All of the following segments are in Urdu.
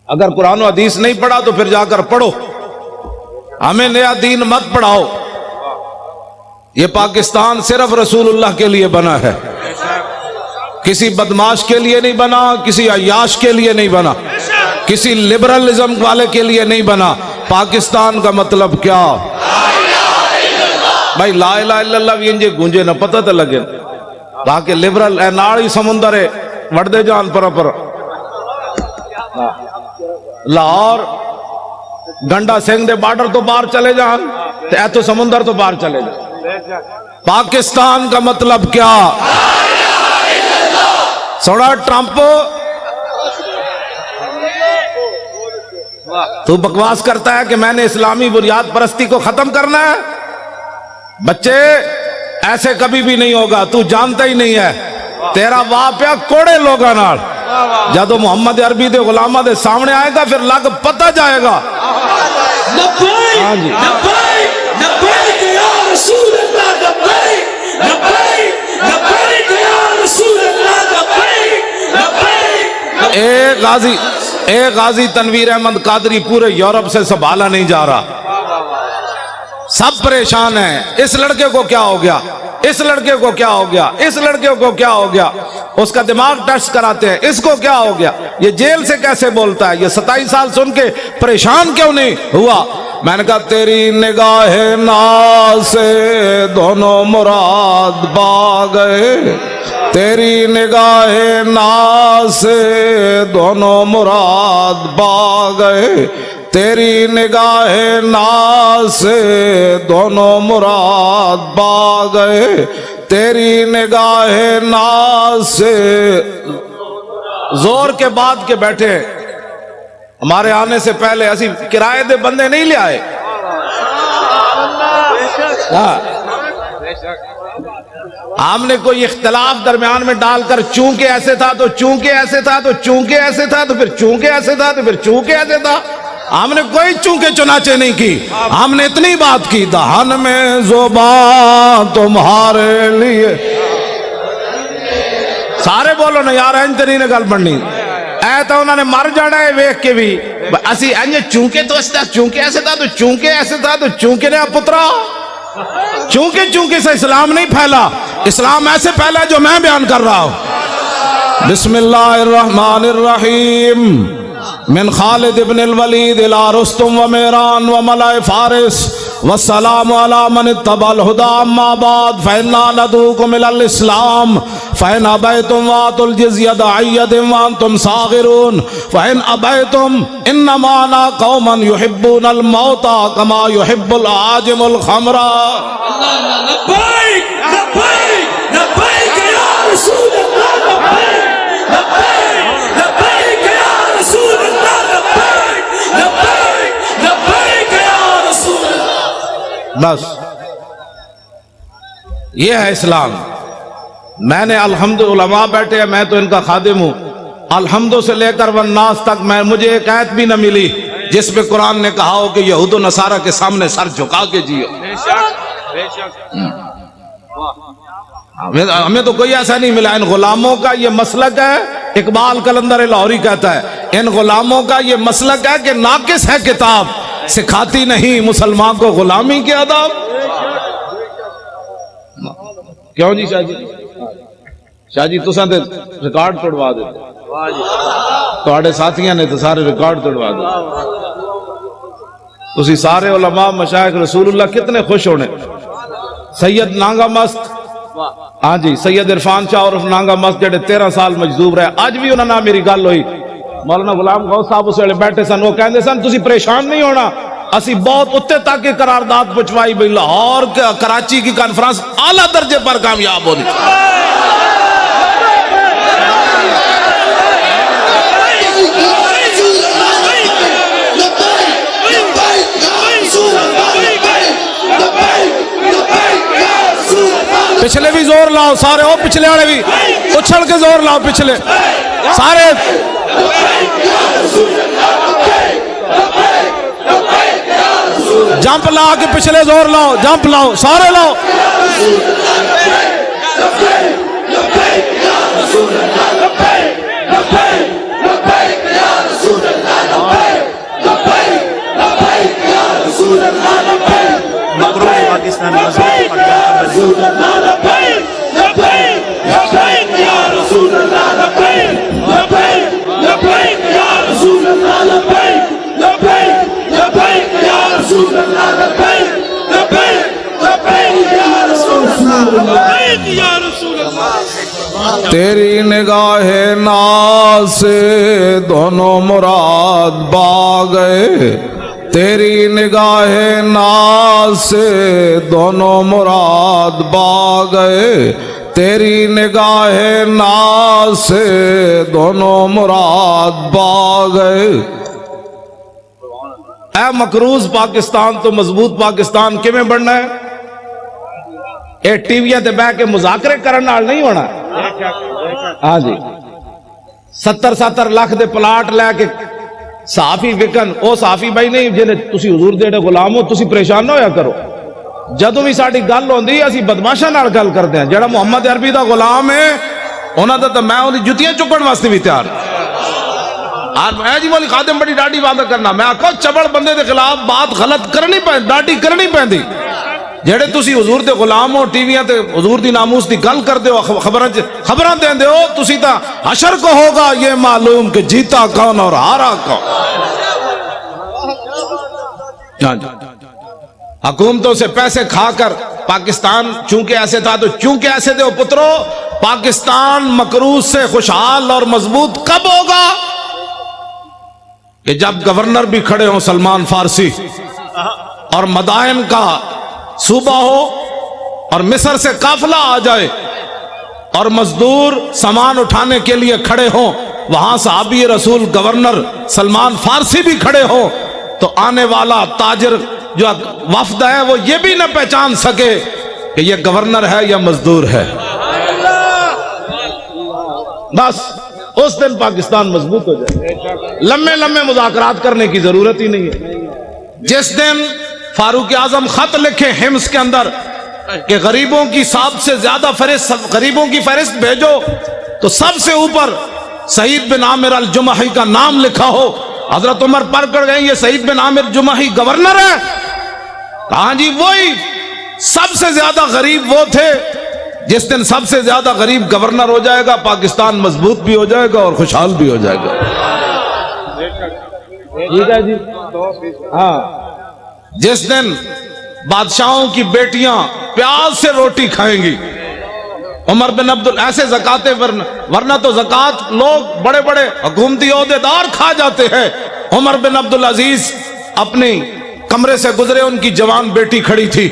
اگر قرآن و حدیث نہیں پڑھا تو پھر جا کر پڑھو، ہمیں نیا دین مت پڑھاؤ۔ یہ پاکستان صرف رسول اللہ کے لیے بنا ہے، کسی بدماش کے لیے نہیں بنا، کسی عیاش کے لیے نہیں بنا، کسی لبرلزم والے کے لیے نہیں بنا۔ پاکستان کا مطلب کیا؟ بھائی لا الہ الا اللہ بھی انجے گونجے نہ پتہ تو لگے باقی لبرل اے ناڑی سمندر ہے وڑ دے جان پر لاہور گنڈا سنگھ دے بارڈر تو باہر چلے جان اے تو سمندر تو باہر چلے جان۔ پاکستان کا مطلب کیا؟ سوڑا ٹرمپ تو بکواس کرتا ہے کہ میں نے اسلامی بنیاد پرستی کو ختم کرنا ہے۔ بچے ایسے کبھی بھی نہیں ہوگا، تو جانتا ہی نہیں ہے، تیرا واپیا کوڑے لوگا نال جدو محمد عربی دے غلامہ دے سامنے آئے گا پھر لگ پتہ جائے گا۔ لبیک لبیک لبیک یا رسول اللہ، لبیک لبیک لبیک یا رسول اللہ، لبیک لبیک۔ ایک غازی تنویر احمد قادری پورے یورپ سے سنبھالا نہیں جا رہا، سب پریشان ہیں۔ اس لڑکے کو کیا ہو گیا، اس لڑکے کو کیا ہو گیا، اس لڑکے کو کیا ہو گیا، اس کا دماغ ٹیسٹ کراتے ہیں، اس کو کیا ہو گیا، یہ جیل سے کیسے بولتا ہے، یہ 27 سال سن کے پریشان کیوں نہیں ہوا؟ میں نے کہا تیری نگاہ ناز سے دونوں مراد پا گئے، تیری نگاہ ناز سے دونوں مراد پا گئے، تیری نگاہ ناز سے دونوں مراد پا گئے، تیری نگاہ ناز سے۔ زور کے بعد کے بیٹھے ہمارے آنے سے پہلے اسی کرائے دے بندے نہیں لے آئے، ہم نے کوئی اختلاف درمیان میں ڈال کر چونکہ ایسے تھا تو چونکہ ایسے تھا تو چونکہ ایسے تھا تو پھر چونکہ ایسے تھا تو پھر چونکہ ایسے تھا، ہم نے کوئی چونکہ چنانچہ نہیں کی، ہم نے اتنی بات کی دہن میں زبان تمہارے لیے۔ سارے بولو نا یار این تری نے گل بننی اے تو انہوں نے مر جانا ہے ویکھ کے بھی اسی اینجے چونکہ تو اس طرح چونکہ ایسے تھا تو چونکہ ایسے تھا تو چونکہ نے پترا چونکہ سے اسلام نہیں پھیلا، اسلام ایسے پھیلا جو میں بیان کر رہا ہوں۔ بسم اللہ الرحمن الرحیم، من خالد ابن الولید الى رستم و میران و ملائے فارس والسلام علی من اتبع الہدا اما بعد فإنا ندعوکم الی الاسلام فإن ابیتم وآتوا الجزیۃ عن ید وانتم صاغرون فإن ابیتم انما انا قوما یحبون الموت کما یحب العاجم الخمر۔ لبیک لبیک لبیک یا رسول اللہ، لبیک لبیک لبیک یا رسول اللہ، لبیک لبیک لبیک یا رسول اللہ۔ بس یہ ہے اسلام۔ میں نے الحمد علماء بیٹھے ہیں، میں تو ان کا خادم ہوں، الحمد سے لے کر والناس تک مجھے ایک آیت بھی نہ ملی جس پہ قرآن نے کہا ہو کہ یہود و نصارہ کے سامنے سر جھکا کے جیو۔ ہمیں تو کوئی ایسا نہیں ملا۔ ان غلاموں کا یہ مسلک ہے، اقبال قلندر لاہوری کہتا ہے ان غلاموں کا یہ مسلک ہے کہ ناقص ہے کتاب، سکھاتی نہیں مسلمان کو غلامی کے آداب۔ کیوں جی شاہ جی؟ شاہ جی تساں تے ریکارڈ توڑوا دیتے، تواڈے ساتھیاں نے تو سارے ریکارڈ توڑوا دیتے۔ تسی سارے علماء مشائخ رسول اللہ کتنے خوش ہونے۔ سید نانگا مست، ہاں جی سید عرفان شاہ عرف نانگا مست جڑے 13 سال مجذوب رہے، اج بھی انہاں نال میری گل ہوئی، مولانا غلام غوث صاحب اس ویلے بیٹھے سن، وہ کہندے سن تسی پریشان نہیں ہونا، اسی بہت اتنے تک کی قرارداد پہنچوائی بھی، لاہور کراچی کی کانفرنس اعلیٰ درجے پر کامیاب ہونی۔ پچھلے بھی زور لاؤ سارے، او پچھلے والے بھی اچھل کے زور لاؤ، پچھلے سارے جمپ لا کے پچھلے زور لاؤ، جمپ لاؤ سارے لاؤ۔ تیری نگاہ ناز سے دونوں مراد با گئے، تیری نگاہ ناز سے دونوں مراد با گئے، تیری نگاہ ناز سے دونوں مراد با گئے۔ اے مقروض پاکستان تو مضبوط پاکستان کیویں بننا ہے؟ اے ٹی ویاں تے بہ کے مذاکرے کرن نال نہیں ہونا۔ ہاں جی 70 لاکھ دے پلاٹ لے کے صحافی وکن، او صحافی بھائی نہیں جنہیں تسی حضور دے غلام ہو، تسی پریشان نہ ہویا کرو۔ جدوں بھی ساڈی گل ہوندی اسی بدماشاں نال گل کردے ہیں، جڑا محمد عربی دا غلام ہے انہاں دا تے میں اودی جُتیاں چکن واسطے بھی تیار اور میں جی مولی خادم بڑی ڈاڈی بات کرنا، میں آکھو چبڑ بندے دے خلاف بات غلط کرنی پہندی، ڈاڈی کرنی پہندی۔ جڑے تسی حضور دے غلام ہو، ٹی ویاں تے حضور دی ناموس دی گل کردے ہو، خبراں دیندے ہو، تسی تا حشر کو ہوگا یہ معلوم کہ جیتا کون اور ہارا کون۔ حکومتوں سے پیسے کھا کر پاکستان چونکہ ایسے تھا تو چونکہ ایسے تھے، پترو پاکستان مقروض سے خوشحال اور مضبوط کب ہوگا؟ کہ جب گورنر بھی کھڑے ہوں سلمان فارسی، اور مدائن کا صوبہ ہو اور مصر سے قافلہ آ جائے اور مزدور سامان اٹھانے کے لیے کھڑے ہوں، وہاں صحابی رسول گورنر سلمان فارسی بھی کھڑے ہوں، تو آنے والا تاجر جو وفد ہے وہ یہ بھی نہ پہچان سکے کہ یہ گورنر ہے یا مزدور ہے۔ بس اس دن پاکستان مضبوط ہو جائے، لمبے لمبے مذاکرات کرنے کی ضرورت ہی نہیں ہے۔ جس دن فاروق اعظم خط لکھے حمص کے اندر کہ غریبوں کی سب سے زیادہ غریبوں کی فہرست بھیجو، تو سب سے اوپر سعید بن عامر الجمحی کا نام لکھا ہو، حضرت عمر پڑھ کر گئے یہ سعید بن عامر جمحی گورنر ہے؟ کہاں جی وہی سب سے زیادہ غریب وہ تھے۔ جس دن سب سے زیادہ غریب گورنر ہو جائے گا، پاکستان مضبوط بھی ہو جائے گا اور خوشحال بھی ہو جائے گا۔ ٹھیک ہے جی، ہاں جس دن بادشاہوں کی بیٹیاں پیاز سے روٹی کھائیں گی، عمر بن ایسے زکاتے ورنہ تو زکات لوگ بڑے بڑے حکومتی عہدیدار کھا جاتے ہیں۔ عمر بن عبدالعزیز اپنی کمرے سے گزرے، ان کی جوان بیٹی کھڑی تھی،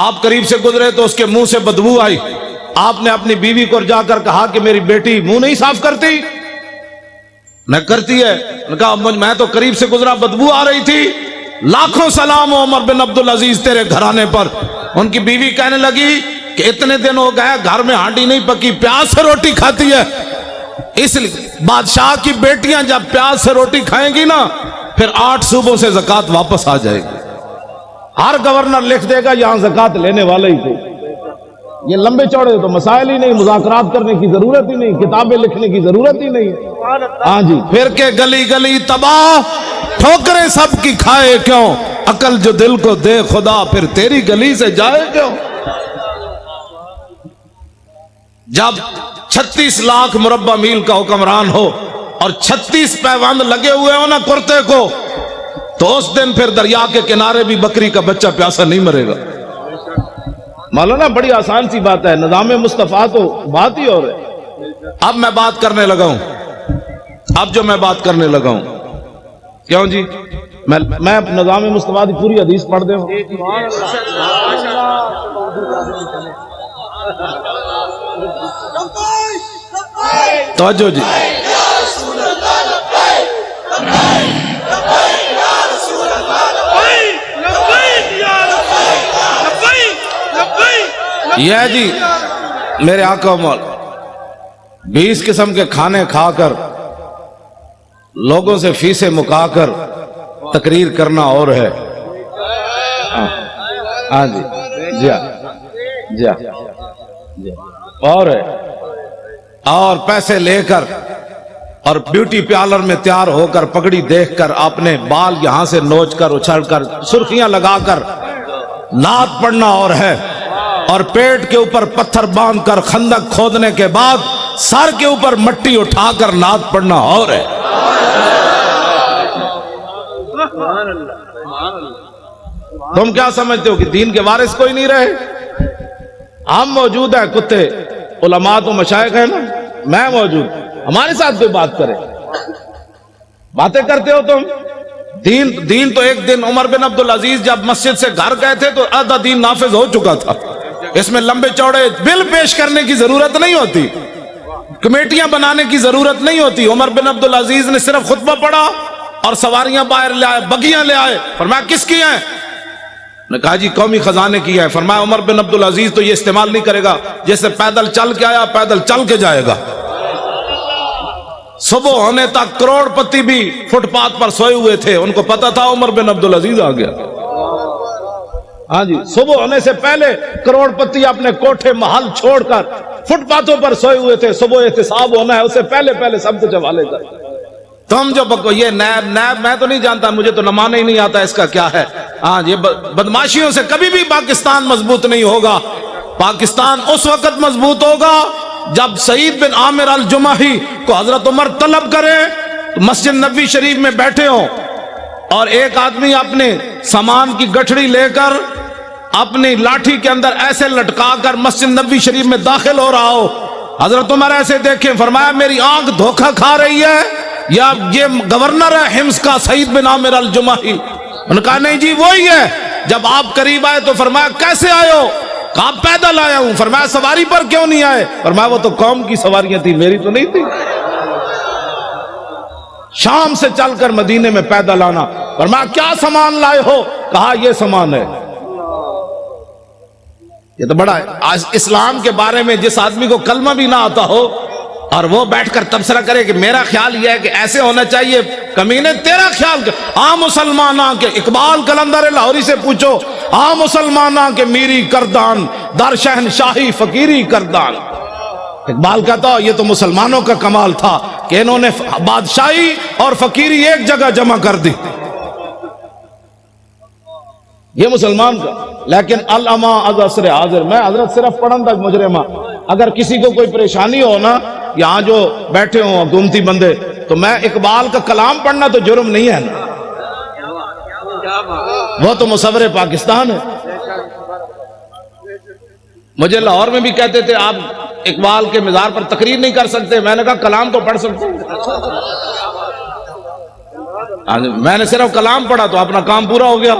آپ قریب سے گزرے تو اس کے منہ سے بدبو آئی۔ آپ نے اپنی بیوی کو جا کر کہا کہ میری بیٹی منہ نہیں صاف کرتی؟ نہ کرتی ہے۔ نے کہا میں تو قریب سے گزرا، بدبو آ رہی تھی۔ لاکھوں سلام ہو عمر بن عبدالعزیز تیرے گھرانے پر۔ ان کی بیوی کہنے لگی کہ اتنے دن ہو گئے گھر میں ہانڈی نہیں پکی، پیاز سے روٹی کھاتی ہے۔ اس لیے بادشاہ کی بیٹیاں جب پیاز سے روٹی کھائیں گی نا، پھر 8 صوبوں سے زکات واپس آ جائے گی۔ ہر گورنر لکھ دے گا یہاں زکات لینے والے ہی تھے۔ یہ لمبے چوڑے تو مسائل ہی نہیں، مذاکرات کرنے کی ضرورت ہی نہیں، کتابیں لکھنے کی ضرورت ہی نہیں۔ ہاں جی، پھر کے گلی گلی تباہ، ٹھوکریں سب کی کھائے کیوں، عقل جو دل کو دے خدا پھر تیری گلی سے جائے کیوں۔ جب 36 لاکھ مربع میل کا حکمران ہو اور 36 پیوند لگے ہوئے ہو نا کرتے کو، تو اس دن پھر دریا کے کنارے بھی بکری کا بچہ پیاسا نہیں مرے گا۔ مولانا بڑی آسان سی بات ہے، نظام مصطفیٰ تو بات ہی اور ہے۔ اب میں بات کرنے لگا ہوں، اب جو میں بات کرنے لگا ہوں، کیوں جی میں نظام مصطفیٰ کی پوری حدیث پڑھ دے ہوں۔ توجہ جی، یہ جی میرے آقا عمر 20 قسم کے کھانے کھا کر لوگوں سے فیسیں مکا کر تقریر کرنا اور ہے۔ ہاں جی جی جی جی اور ہے، اور پیسے لے کر اور بیوٹی پارلر میں تیار ہو کر پگڑی دیکھ کر اپنے بال یہاں سے نوچ کر اچھل کر سرخیاں لگا کر نعت پڑھنا اور ہے، اور پیٹ کے اوپر پتھر باندھ کر خندق کھودنے کے بعد سر کے اوپر مٹی اٹھا کر نعت پڑھنا اور ہے۔ تم کیا سمجھتے ہو کہ دین کے وارث کوئی نہیں رہے؟ ہم موجود ہیں کتے، علماء تو مشائخ ہیں نا، میں موجود، ہمارے ساتھ کوئی بات کرے، باتیں کرتے ہو تم۔ دین تو ایک دن عمر بن عبدالعزیز جب مسجد سے گھر گئے تھے تو آدھا دین نافذ ہو چکا تھا، اس میں لمبے چوڑے بل پیش کرنے کی ضرورت نہیں ہوتی، کمیٹیاں بنانے کی ضرورت نہیں ہوتی۔ عمر بن عبدالعزیز نے صرف خطبہ پڑھا اور سواریاں باہر لے آئے، بگیاں لے آئے، فرمایا کس کی ہیں؟ نے کہا جی قومی خزانے کی ہے۔ فرمایا عمر بن عبدالعزیز تو یہ استعمال نہیں کرے گا، جیسے پیدل چل کے آیا پیدل چل کے جائے گا۔ صبح ہونے تک کروڑ پتی بھی فٹ پاتھ پر سوئے ہوئے تھے، ان کو پتا تھا عمر بن عبدالعزیز آ گیا۔ ہاں جی، صبح ہونے سے پہلے کروڑ پتی اپنے کوٹھے محل چھوڑ کر فٹ پاتھوں پر سوئے ہوئے تھے، صبح احتساب ہونا ہے، اس سے پہلے سب کچھ حوالے کر۔ تم جو یہ نیب میں تو نہیں جانتا، مجھے تو نمانا ہی نہیں آتا اس کا کیا ہے۔ ہاں یہ بدماشیوں سے کبھی بھی پاکستان مضبوط نہیں ہوگا۔ پاکستان اس وقت مضبوط ہوگا جب سعید بن عامر الجمحی کو حضرت عمر طلب کرے، مسجد نبوی شریف میں بیٹھے ہوں اور ایک آدمی اپنے سامان کی گٹھڑی لے کر اپنی لاٹھی کے اندر ایسے لٹکا کر مسجد نبوی شریف میں داخل ہو رہا ہو، حضرت عمر ایسے دیکھیں، فرمایا میری آنکھ دھوکہ کھا رہی ہے یا یہ گورنر ہے حمص کا سعید بن عامر الجمحی؟ انہوں نے کہا نہیں جی وہی ہے۔ جب آپ قریب آئے تو فرمایا کیسے آئے ہو؟ کہا پیدل آیا ہوں۔ فرمایا سواری پر کیوں نہیں آئے؟ فرمایا وہ تو قوم کی سواریاں تھی، میری تو نہیں تھی۔ شام سے چل کر مدینے میں پیدل آنا۔ فرمایا کیا سامان لائے ہو؟ کہا یہ سامان ہے۔ یہ تو بڑا ہے۔ آج اسلام کے بارے میں جس آدمی کو کلمہ بھی نہ آتا ہو اور وہ بیٹھ کر تبصرہ کرے کہ میرا خیال یہ ہے کہ ایسے ہونا چاہیے، کمینے تیرا خیال عام مسلمانہ کے اقبال قلندر لاہوری سے پوچھو، عام مسلمانہ کے میری کردان در شہنشاہی فقیری کردان۔ اقبال کہتا یہ تو مسلمانوں کا کمال تھا کہ انہوں نے بادشاہی اور فقیری ایک جگہ جمع کر دی، یہ مسلمان کا۔ لیکن العما از عصر حاضر، میں حضرت صرف پڑھن تک مجرمہ، اگر کسی کو کوئی پریشانی ہو نا، یہاں جو بیٹھے ہوں حکومتی بندے، تو میں اقبال کا کلام پڑھنا تو جرم نہیں ہے نا، وہ تو مصور پاکستان ہے۔ مجھے لاہور میں بھی کہتے تھے آپ اقبال کے مزار پر تقریر نہیں کر سکتے، میں نے کہا کلام تو پڑھ سکتے ہیں۔ میں نے صرف کلام پڑھا تو اپنا کام پورا ہو گیا۔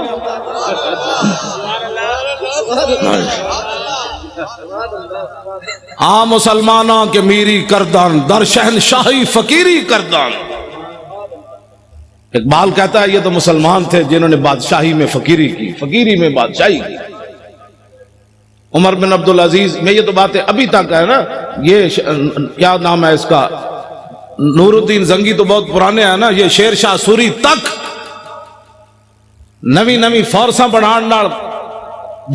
ہاں مسلمانوں کے میری کردان در شہنشاہی فقیری کردان۔ اقبال کہتا ہے یہ تو مسلمان تھے جنہوں نے بادشاہی میں فقیری کی، فقیری میں بادشاہی کی۔ عمر بن عبدالعزیز میں یہ تو باتیں ابھی تک ہے نا، یہ کیا نام ہے اس کا، نور الدین زنگی تو بہت پرانے ہیں نا، یہ شیر شاہ سوری تک نوی فورساں بڑھان نال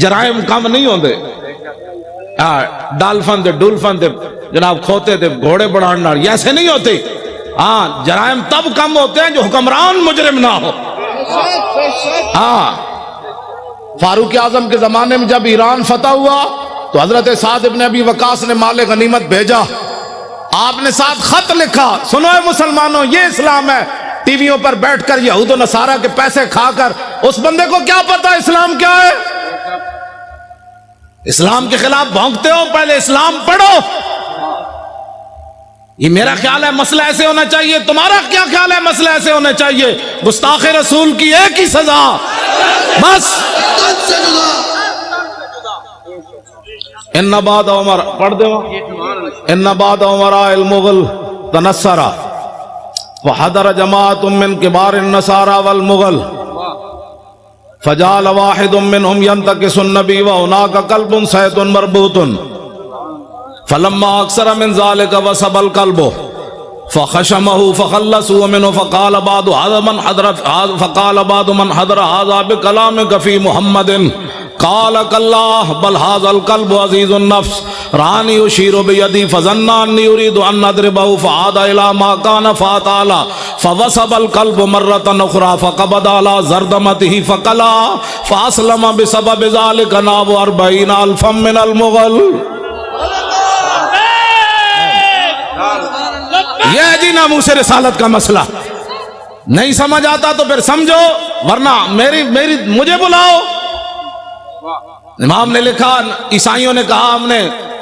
جرائم کم نہیں ہوندے۔ ڈالفن دے ڈولفن دے جناب کھوتے دے گھوڑے بڑھان نال یہ ایسے نہیں ہوتے۔ ہاں جرائم تب کم ہوتے ہیں جو حکمران مجرم نہ ہو۔ ہاں فاروق اعظم کے زمانے میں جب ایران فتح ہوا تو حضرت سعد ابن ابی وقاص نے مال غنیمت بھیجا، آپ نے ساتھ خط لکھا، سنو اے مسلمانوں یہ اسلام ہے۔ ٹی ویوں پر بیٹھ کر یہود و نصارہ کے پیسے کھا کر اس بندے کو کیا پتا اسلام کیا ہے؟ اسلام کے خلاف بھونکتے ہو، پہلے اسلام پڑھو۔ یہ میرا خیال ہے مسئلہ ایسے ہونا چاہیے، تمہارا کیا خیال ہے مسئلہ ایسے ہونا چاہیے؟ گستاخ رسول کی ایک ہی سزا، بس۔ ان بعد عمر پڑھ دے ان بعد عمراء المغل تنصرا وحضر جماعت من کبار النصارى والمغل فجعل واحد منهم ينتكس النبي وهناك كلب صيد مربوط فلما اكثر من ذلك وسب الكلب فخشمه فخلصوا منه فقال بعض من حضر هذا بكلامك في محمد قال كالله بل هذا الكلب عزيز النفس راني يشير بيدي فظن اني اريد ان اضربه فعاد الى ما كان فاتعالى فوسب الكلب مرة اخرى فقبض على زردمته فقلا فاسلم بسبب ذلك نحو 40,000 من المغل۔ یہ ہے جی ناموس رسالت کا مسئلہ۔ نہیں سمجھ آتا تو پھر سمجھو، ورنہ مجھے بلاؤ۔ امام نے لکھا، عیسائیوں نے کہا ہم نے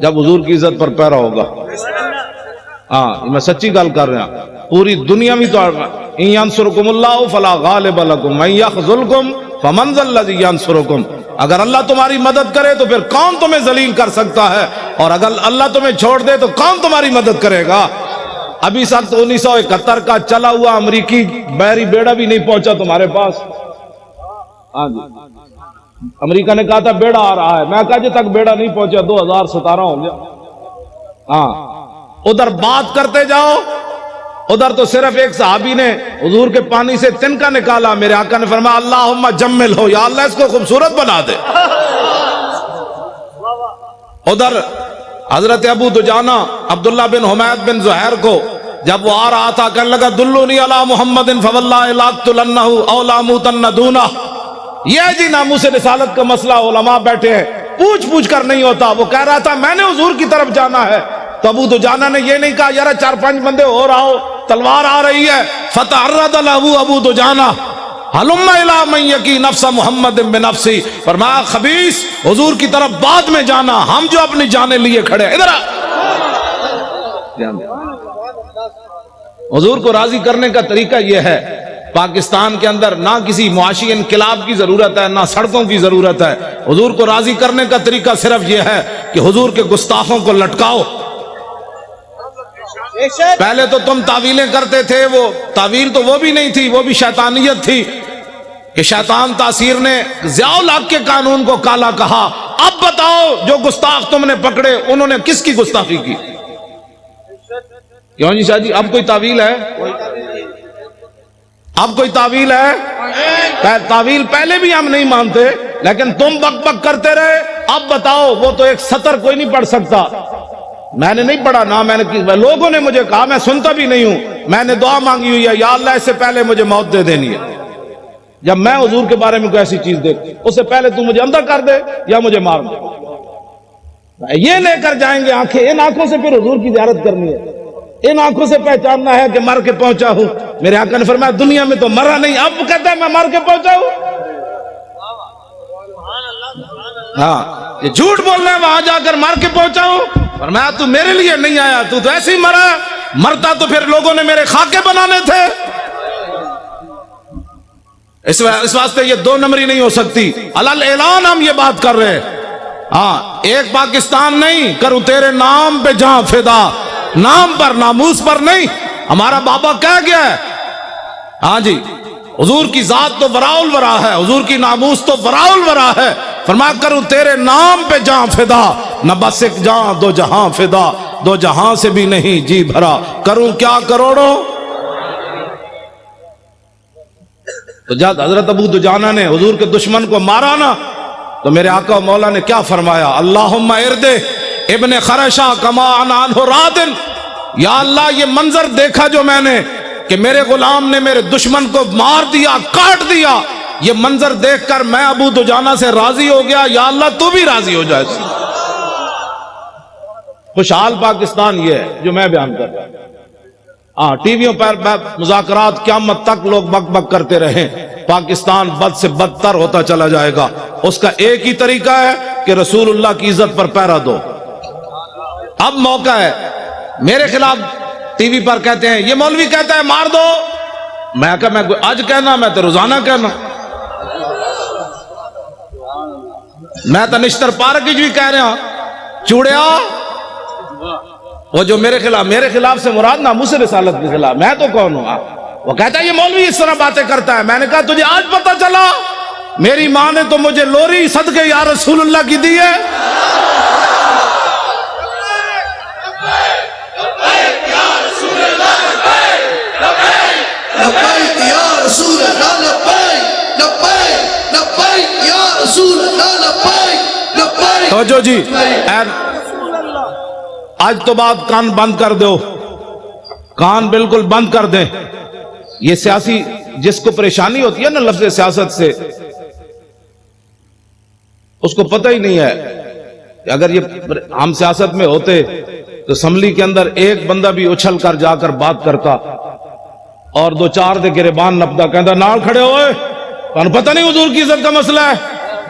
جب حضور کی عزت پر پیرا ہوگا. ہاں میں سچی گل کر رہا ہوں. پوری دنیا میں تو ان ینصرکم اللہ فلا غالب لکم من یخذلکم فمن ذا الذی ینصرکم. اگر اللہ تمہاری مدد کرے تو پھر کون تمہیں ذلیل کر سکتا ہے، اور اگر اللہ تمہیں چھوڑ دے تو کون تمہاری مدد کرے گا. ابھی سخت 1971 کا چلا ہوا امریکی بحری بیڑا بھی نہیں پہنچا تمہارے پاس. ہاں جی امریکہ نے کہا تھا بیڑا آ رہا ہے، میں کہا جی تک بیڑا نہیں پہنچا 2017 ہو گیا. ہاں ادھر بات کرتے جاؤ، ادھر تو صرف ایک صحابی نے حضور کے پانی سے تنکا نکالا، میرے آقا نے فرمایا اللہم جمل ہو، یا اللہ اس کو خوبصورت بنا دے. ادھر حضرت ابو دجانہ عبداللہ بن حمید بن زہیر کو جب وہ آ رہا تھا کہنے لگا دلونی علی محمد فواللہ لاقتلنہ او لاموتن دونہ. یہ جی ناموس رسالت کا مسئلہ علماء بیٹھے ہیں، پوچھ پوچھ کر نہیں ہوتا. وہ کہہ رہا تھا میں نے حضور کی طرف جانا ہے، تو ابو دجانہ نے یہ نہیں کہا یار 4-5 بندے ہو رہا ہو، تلوار آ رہی ہے. فتعرض له ابو دجانہ ہلم الی من یکی نفس محمد بنفسی. فرمایا خبیث حضور کی طرف بعد میں جانا، ہم جو اپنی جانیں لیے کھڑے. ادھر حضور کو راضی کرنے کا طریقہ یہ ہے. پاکستان کے اندر نہ کسی معاشی انقلاب کی ضرورت ہے، نہ سڑکوں کی ضرورت ہے. حضور کو راضی کرنے کا طریقہ صرف یہ ہے کہ حضور کے گستاخوں کو لٹکاؤ. پہلے تو تم تعویلیں کرتے تھے، وہ تعویل تو وہ بھی نہیں تھی، وہ بھی شیطانیت تھی کہ شیطان تاثیر نے ضیاء الحق کے قانون کو کالا کہا. اب بتاؤ جو گستاخ تم نے پکڑے انہوں نے کس کی گستاخی کی؟ کیوں جی شاہ جی اب کوئی تعویل ہے؟ اب کوئی تعویل ہے؟ تعویل پہلے بھی ہم نہیں مانتے لیکن تم بک بک کرتے رہے. اب بتاؤ وہ تو ایک سطر کوئی نہیں پڑھ سکتا. میں نے نہیں پڑھا نہ میں نے، لوگوں نے مجھے کہا، میں سنتا بھی نہیں ہوں. میں نے دعا مانگی ہوئی ہے یا اللہ اس سے پہلے مجھے موت دے دینی ہے. جب میں حضور کے بارے میں کوئی ایسی چیز دیکھ اس سے پہلے تو مجھے اندر کر دے یا مجھے مار دے. یہ لے کر جائیں گے آنکھیں، ان آنکھوں سے پھر حضور کی زیارت کرنی ہے. ان آنکھوں سے پہچاننا ہے کہ مر کے پہنچا ہوں. میرے آقا نے فرمایا دنیا میں تو مرا نہیں، اب کہتا ہے میں مر کے پہنچا ہوں. ہاں یہ جھوٹ بول رہے ہیں، وہاں جا کر مر کے پہنچا ہوں. فرمایا تو میرے لیے نہیں آیا، تو ایسے ہی مرا. مرتا تو پھر لوگوں نے میرے خاکے بنانے تھے. اس واسطے یہ 2 نمبری نہیں ہو سکتی. علل اعلان ہم یہ بات کر رہے ہیں. ہاں ایک پاکستان نہیں، کروں تیرے نام پہ جہاں فدا، نام پر ناموس پر نہیں. ہمارا بابا کہہ گیا ہے ہاں جی حضور کی ذات تو وراء الورا ہے، حضور کی ناموس تو وراء الورا ہے. فرمایا کروں تیرے نام پہ جہاں فدا، نہ بس ایک جہاں 2 جہاں فدا، 2 جہاں سے بھی نہیں جی بھرا، کروں کیا کروڑوں. تو جب حضرت ابو دجانہ نے حضور کے دشمن کو مارا نا تو میرے آقا و مولا نے کیا فرمایا؟ اللہم اردے ابن خرشہ کما عنہ رادن. یا اللہ یہ منظر دیکھا جو میں نے کہ میرے غلام نے میرے دشمن کو مار دیا، کاٹ دیا، یہ منظر دیکھ کر میں ابو دجانہ سے راضی ہو گیا. یا اللہ تو بھی راضی ہو جائے. خوشحال پاکستان یہ ہے جو میں بیان کر رہا ہوں. ہاں ٹی ویوں پر مذاکرات قیامت تک لوگ بک بک کرتے رہیں. پاکستان بد سے بدتر ہوتا چلا جائے گا. اس کا ایک ہی طریقہ ہے کہ رسول اللہ کی عزت پر پیرا دو. اب موقع ہے. میرے خلاف ٹی وی پر کہتے ہیں یہ مولوی کہتا ہے مار دو. میں کہا میں آج کہنا، میں تو روزانہ کہنا. میں تو نشتر پارک بھی کہہ رہا چوڑیا وہ جو میرے خلاف سے مراد ناموس رسالت کے خلاف. میں تو کون ہوں؟ وہ کہتا ہے یہ مولوی اس طرح باتیں کرتا ہے. میں نے کہا تجھے آج پتا چلا؟ میری ماں نے تو مجھے لوری صدقے یا رسول اللہ کی دی ہے. توجہ جی آج تو بات کان بند کر دو، کان بالکل بند کر دیں. یہ سیاسی جس کو پریشانی ہوتی ہے نا لفظ سیاست سے، اس کو پتہ ہی نہیں ہے کہ اگر یہ ہم سیاست میں ہوتے تو اسمبلی کے اندر ایک بندہ بھی اچھل کر جا کر بات کرتا اور 2-4 دے گریبان نپتا کہتا نال کھڑے ہوئے، تمہیں پتہ نہیں حضور کی عزت کا مسئلہ ہے.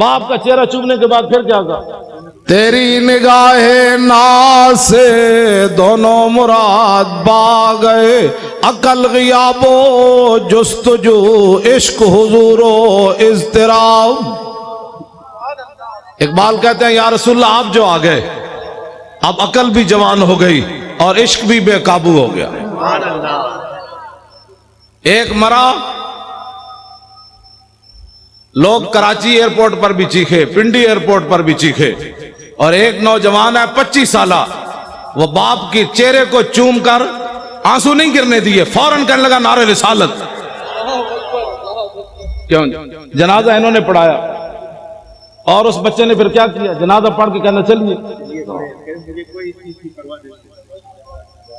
باپ کا چہرہ چومنے کے بعد پھر کیا کہا؟ تیری نگاہ ناز سے دونوں مراد با گئے، عقل غیاب و جستجو، عشق حضور و اضطراب۔ اقبال کہتے ہیں یا رسول اللہ آپ جو آ گئے، اب عقل بھی جوان ہو گئی اور عشق بھی بے قابو ہو گیا۔ ایک مرا، لوگ کراچی ایئرپورٹ پر بھی چیخے، پنڈی ایئرپورٹ پر بھی چیخے، اور ایک نوجوان ہے 25 سالہ، وہ باپ کی چہرے کو چوم کر آنسو نہیں گرنے دیے، فوراً کہنے لگا نعرہ رسالت۔ کیوں؟ جنازہ انہوں نے پڑھایا، اور اس بچے نے پھر کیا کیا؟ جنازہ پڑھ کے کہنا چلیے،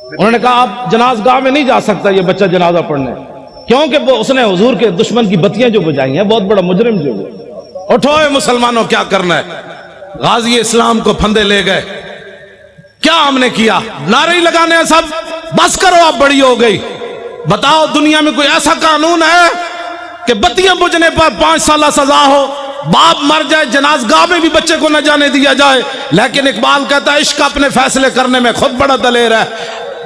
انہوں نے کہا آپ جناز گاہ میں نہیں جا سکتا یہ بچہ جنازہ پڑھنے، کیونکہ اس نے حضور کے دشمن کی بتیاں جو بجائی ہیں، بہت بڑا مجرم جو ہے۔ اٹھو اے مسلمانوں، کیا کرنا ہے؟ غازی اسلام کو پھندے لے گئے، کیا ہم نے کیا؟ نعرے لگانے ہیں سب، بس کرو اب بڑی ہو گئی۔ بتاؤ دنیا میں کوئی ایسا قانون ہے کہ بتیاں بجھنے پر 5 سالہ سزا ہو، باپ مر جائے جنازگاہ میں بھی بچے کو نہ جانے دیا جائے؟ لیکن اقبال کہتا ہے عشق اپنے فیصلے کرنے میں خود بڑا دلیر ہے۔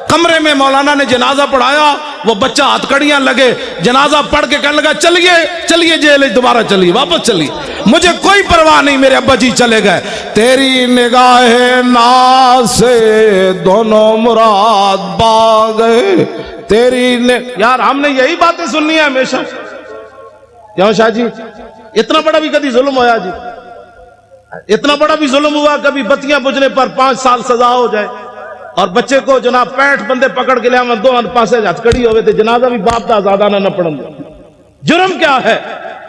کمرے میں مولانا نے جنازہ پڑھایا، وہ بچہ ہاتھ کڑیاں لگے، جنازہ پڑھ کے کہنے لگا چلیے چلیے جیل دوبارہ چلیے، واپس چلیے، مجھے کوئی پرواہ نہیں، میرے ابا جی چلے گئے۔ تیری نگاہ ناز سے دونوں مراد با گئے، یار ہم نے یہی باتیں سننی ہے ہمیشہ۔ کیوں شاہ جی؟ اتنا بڑا بھی کبھی ظلم ہوا جی؟ اتنا بڑا بھی ظلم ہوا کبھی بتیاں بجھنے پر 5 سال سزا ہو جائے، اور بچے کو جناب 65 بندے پکڑ کے لیا، دو پاسے ہتھکڑی ہوئے تھے، جنازہ بھی باپ دا آزادانہ نہ پڑھن دے۔ جرم کیا ہے؟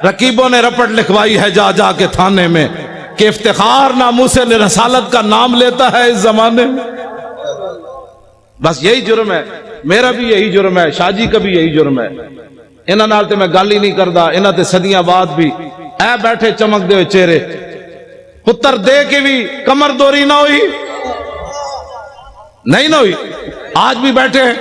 رقیبوں نے رپٹ لکھوائی ہے جا جا کے تھانے میں کہ افتخار ناموس رسالت کا نام لیتا ہے اس زمانے میں۔ بس یہی جرم ہے، میرا بھی یہی جرم ہے، شاہ جی کا بھی یہی جرم ہے۔ انہاں نال تے میں گل ہی نہیں کردا، انہاں تے صدیاں بعد بھی اے بیٹھے چمک دے ہوئے چہرے، پتر دے کے بھی کمر دوری نہ ہوئی، نہیں نہ ہوئی، آج بھی بیٹھے ہیں۔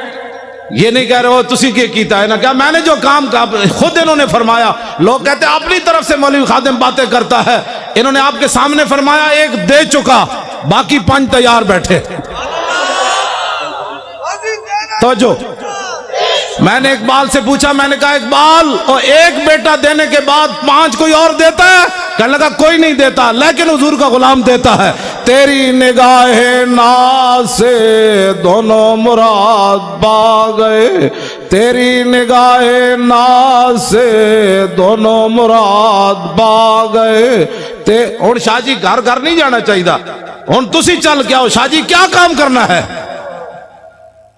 یہ نہیں کہہ رہے ہو تسی کیا کیتا ہے نا، کیا میں نے جو کام کا خود انہوں نے فرمایا۔ لوگ کہتے ہیں اپنی طرف سے مولوی خادم باتیں کرتا ہے، انہوں نے آپ کے سامنے فرمایا ایک دے چکا، باقی 5 تیار بیٹھے۔ توجہ، میں نے اقبال سے پوچھا، میں نے کہا اقبال اور ایک بیٹا دینے کے بعد 5 کوئی اور دیتا ہے؟ کہنے لگا کوئی نہیں دیتا، لیکن حضور کا غلام دیتا ہے۔ تیری نگاہ ناز سے دونوں مراد با گئے، تیری نگاہ ناز سے دونوں مراد با گئے۔ ہن شاہ جی گھر گھر نہیں جانا چاہیے، ہن تسی چل کے آؤ، شاہ جی کیا کام کرنا ہے؟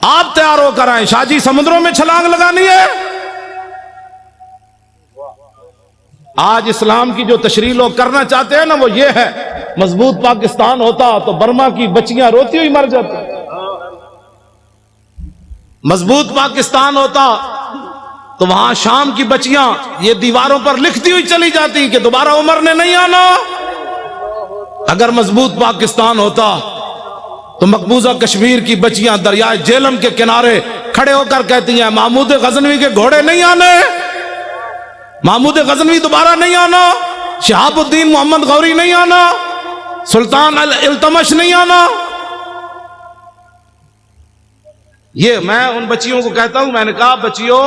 آپ تیار ہو کر آئیں، شاہ جی سمندروں میں چھلانگ لگانی ہے۔ آج اسلام کی جو تشریح لوگ کرنا چاہتے ہیں نا، وہ یہ ہے مضبوط پاکستان ہوتا تو برما کی بچیاں روتی ہوئی مر جاتی، مضبوط پاکستان ہوتا تو وہاں شام کی بچیاں یہ دیواروں پر لکھتی ہوئی چلی جاتی کہ دوبارہ عمر نے نہیں آنا۔ اگر مضبوط پاکستان ہوتا تو مقبوضہ کشمیر کی بچیاں دریائے جیلم کے کنارے کھڑے ہو کر کہتی ہیں محمود غزنوی کے گھوڑے نہیں آنے، محمود غزنوی دوبارہ نہیں آنا، شہاب الدین محمد غوری نہیں آنا، سلطان التمش نہیں آنا۔ یہ میں ان بچیوں کو کہتا ہوں، میں نے کہا بچیوں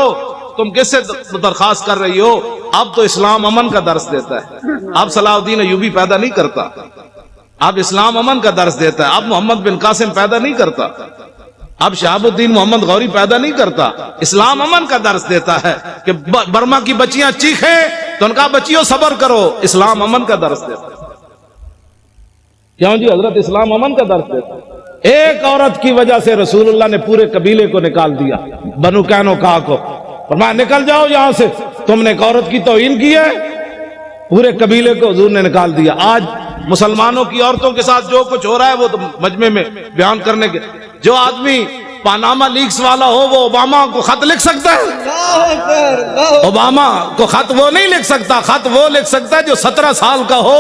تم کس سے درخواست کر رہی ہو؟ اب تو اسلام امن کا درس دیتا ہے، اب صلاح الدین ایوبی پیدا نہیں کرتا، اب اسلام امن کا درس دیتا ہے، اب محمد بن قاسم پیدا نہیں کرتا، اب شہاب الدین محمد غوری پیدا نہیں کرتا، اسلام امن کا درس دیتا ہے کہ برما کی بچیاں چیخیں تو ان کا بچیوں صبر کرو، اسلام امن کا درس دیتا ہے۔ کیوں جی حضرت اسلام امن کا درس دیتا ہے۔ ایک عورت کی وجہ سے رسول اللہ نے پورے قبیلے کو نکال دیا، بنو قینقاع کو، فرمایا نکل جاؤ یہاں سے، تم نے ایک عورت کی توہین کی ہے، پورے قبیلے کو حضور نے نکال دیا۔ آج مسلمانوں کی عورتوں کے ساتھ جو کچھ ہو رہا ہے وہ تو مجمع میں بیان کرنے کے، جو آدمی پاناما لیکس والا ہو وہ اوباما کو خط لکھ سکتا ہے؟ اوباما کو خط وہ نہیں لکھ سکتا، خط وہ لکھ سکتا ہے جو 17 سال کا ہو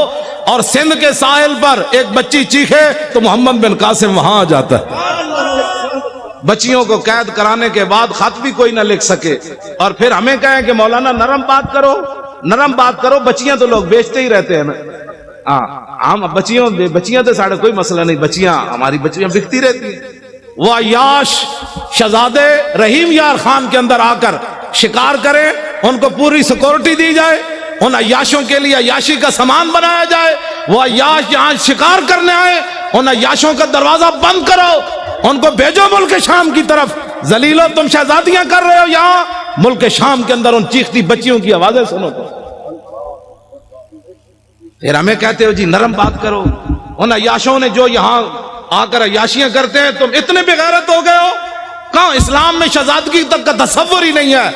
اور سندھ کے ساحل پر ایک بچی چیخے تو محمد بن قاسم وہاں آ جاتا ہے۔ بچیوں کو قید کرانے کے بعد خط بھی کوئی نہ لکھ سکے اور پھر ہمیں کہیں کہ مولانا نرم بات کرو، نرم بات کرو. بچیاں تو لوگ بیچتے ہی رہتے ہیں نا. ہاں ہم بچیاں تو ساڑھے کوئی مسئلہ نہیں, بچیاں ہماری بچیاں بکتی رہتی ہیں. وہ عیاش شہزادے رحیم یار خان کے اندر آ کر شکار کریں, ان کو پوری سیکورٹی دی جائے, ان عیاشوں کے لیے عیاشی کا سامان بنایا جائے. وہ عیاش یہاں شکار کرنے آئے, ان عیاشوں کا دروازہ بند کرو, ان کو بھیجو ملک شام کی طرف. ذلیلو تم شہزادیاں کر رہے ہو یہاں, ملک شام کے اندر ان چیختی بچیوں کی آوازیں سنو. تو پھر ہمیں کہتے ہو جی نرم بات کرو. ان عیاشوں نے جو یہاں آ کر عیاشیاں کرتے ہیں, تم اتنے بغیرت ہو گئے ہو. کہاں اسلام میں شہزادگی تک کا تصور ہی نہیں ہے.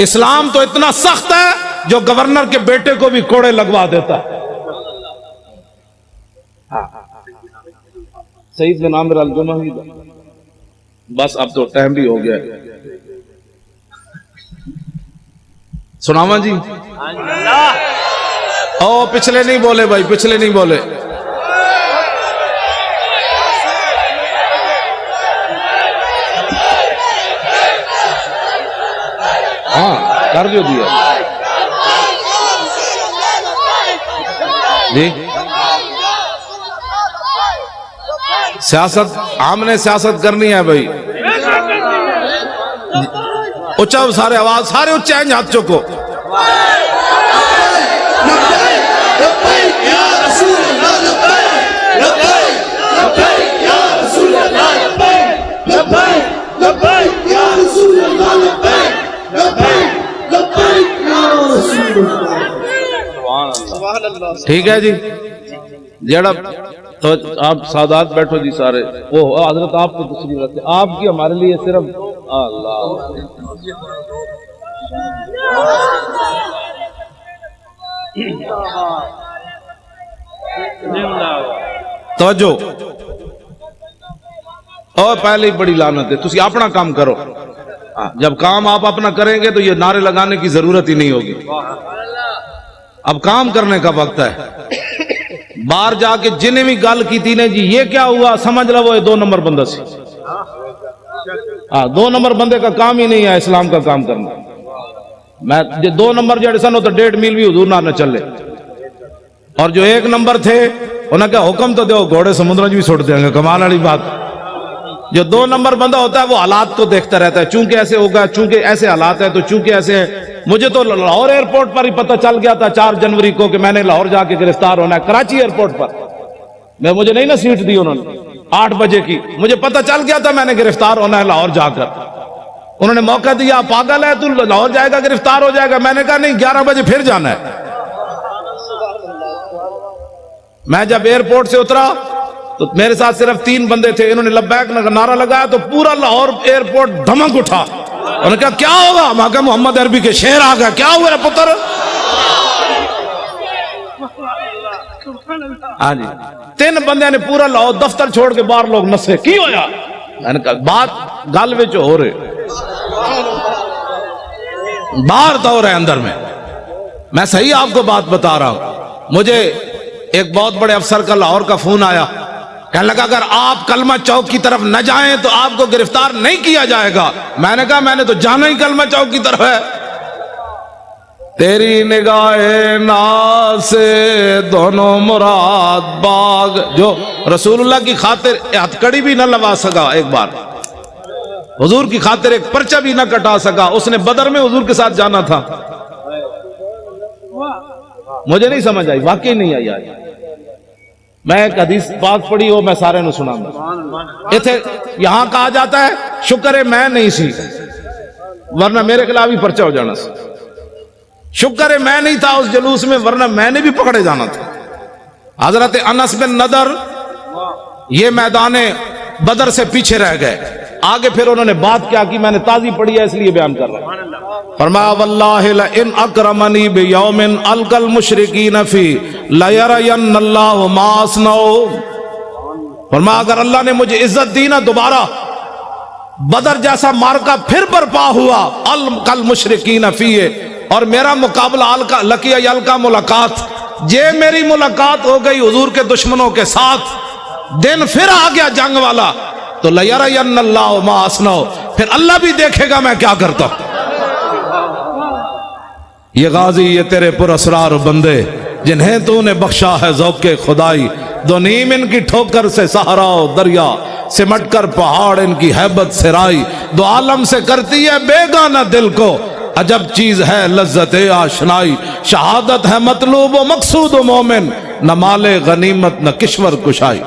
اسلام تو اتنا سخت ہے جو گورنر کے بیٹے کو بھی کوڑے لگوا دیتا ہے. سعید بن عامر الجمحی. بس اب تو ٹائم بھی ہو گیا. سناواں جی. او پچھلے نہیں بولے بھائی, پچھلے نہیں بولے. ہاں کر جو دیا جی. سیاست عام نے سیاست کرنی ہے بھائی. اچھا سارے آواز سارے اچھے ہیں, ہاتھ چکو. ٹھیک ہے جی. جڑا تو آپ سادات بیٹھو جی سارے. وہ حضرت آپ کو تشریف رکھتے, آپ کی ہمارے لیے صرف اللہ. توجہ. اور پہلے ہی بڑی لعنت ہے. تسی اپنا کام کرو. جب کام آپ اپنا کریں گے تو یہ نعرے لگانے کی ضرورت ہی نہیں ہوگی. اب کام کرنے کا وقت ہے. باہر جا کے جنہیں بھی گل کی تھی نے جی یہ کیا ہوا, سمجھ لو وہ 2 نمبر بندہ سی. 2 نمبر بندے کا کام ہی نہیں ہے اسلام کا کام کرنا. میں 2 نمبر جڑے سن تو 1.5 میل بھی حضور نہ چلے. اور جو 1 نمبر تھے انہوں نے کہا حکم تو دو, گھوڑے سمندر بھی چھوڑ دیں گے. کمال والی بات. جو 2 نمبر بندہ ہوتا ہے وہ حالات کو دیکھتا رہتا ہے. چونکہ ایسے ہوگا, چونکہ ایسے حالات ہیں, تو چونکہ ایسے ہیں. مجھے تو لاہور ایئرپورٹ پر ہی پتہ چل گیا تھا 4 جنوری کو کہ میں نے لاہور جا کے گرفتار ہونا ہے. کراچی ایئرپورٹ پر مجھے نہیں نا سیٹ دی انہوں نے 8 بجے کی, مجھے پتہ چل گیا تھا میں نے گرفتار ہونا ہے لاہور جا کر. انہوں نے موقع دیا, پاگل ہے تو لاہور جائے گا گرفتار ہو جائے گا. میں نے کہا نہیں 11 بجے پھر جانا ہے. میں جب ایئرپورٹ سے اترا تو میرے ساتھ صرف 3 بندے تھے. انہوں نے لبیک نعرہ لگایا تو پورا لاہور ایئرپورٹ دھمک اٹھا. انہوں نے کہا کیا ہوگا؟ میں کہا محمد عربی کے شعر آ گیا. کیا ہوا پتر؟ ہاں جی 3 بندے نے پورا لاہور دفتر چھوڑ کے باہر لوگ نسے. کی ہویا؟ میں نے کہا بات گل وچ ہو رہے, باہر تو ہو رہے اندر میں صحیح آپ کو بات بتا رہا ہوں. مجھے ایک بہت بڑے افسر کا لاہور کا فون آیا, کہنے لگا اگر آپ کلمہ چوک کی طرف نہ جائیں تو آپ کو گرفتار نہیں کیا جائے گا. میں نے کہا میں نے تو جانا ہی کلمہ چوک کی طرف ہے. تیری نگاہ ناز سے دونوں مراد باغ. جو رسول اللہ کی خاطر ہتھکڑی بھی نہ لگا سکا, ایک بار حضور کی خاطر ایک پرچہ بھی نہ کٹا سکا, اس نے بدر میں حضور کے ساتھ جانا تھا. مجھے نہیں سمجھ آئی, واقعی نہیں آئی. آج میں ایک حدیث پاک پڑھی ہو, میں سارے نو سنا گا. یہاں کہا جاتا ہے شکر ہے میں نہیں سی, ورنہ میرے خلاف ہی پرچہ ہو جانا سی. شکر ہے میں نہیں تھا اس جلوس میں, ورنہ میں نے بھی پکڑے جانا تھا. حضرت انس بن نضر یہ میدان بدر سے پیچھے رہ گئے. آگے پھر انہوں نے بات کیا کی, میں نے تازی پڑھی ہے اس لیے بیان کر رہا ہوں. فرمایا واللہ لئن اکرمنی بیوم القى المشرکین فی لیرین اللہ ما اصنع. فرمایا اگر اللہ نے مجھے عزت دی نا, دوبارہ بدر جیسا مارکا پھر برپا ہوا القى المشرکین فی, اور میرا مقابلہ لقیہ یلقا ملاقات, میری ملاقات ہو گئی حضور کے دشمنوں کے ساتھ, دن پھر آ گیا جنگ والا, تو لیرین اللہ ما اصنع, پھر اللہ بھی دیکھے گا میں کیا کرتا ہوں. یہ غازی یہ تیرے پر اسرار بندے جنہیں تو نے بخشا ہے ذوق خدائی، دو نیم ان کی ٹھوکر سے صحرا و دریا، سمٹ کر پہاڑ ان کی ہیبت سرائی، دو عالم سے کرتی ہے بیگانہ دل کو، عجب چیز ہے لذت آشنائی، شہادت ہے مطلوب و مقصود و مومن، نہ مال غنیمت نہ کشور کشائی۔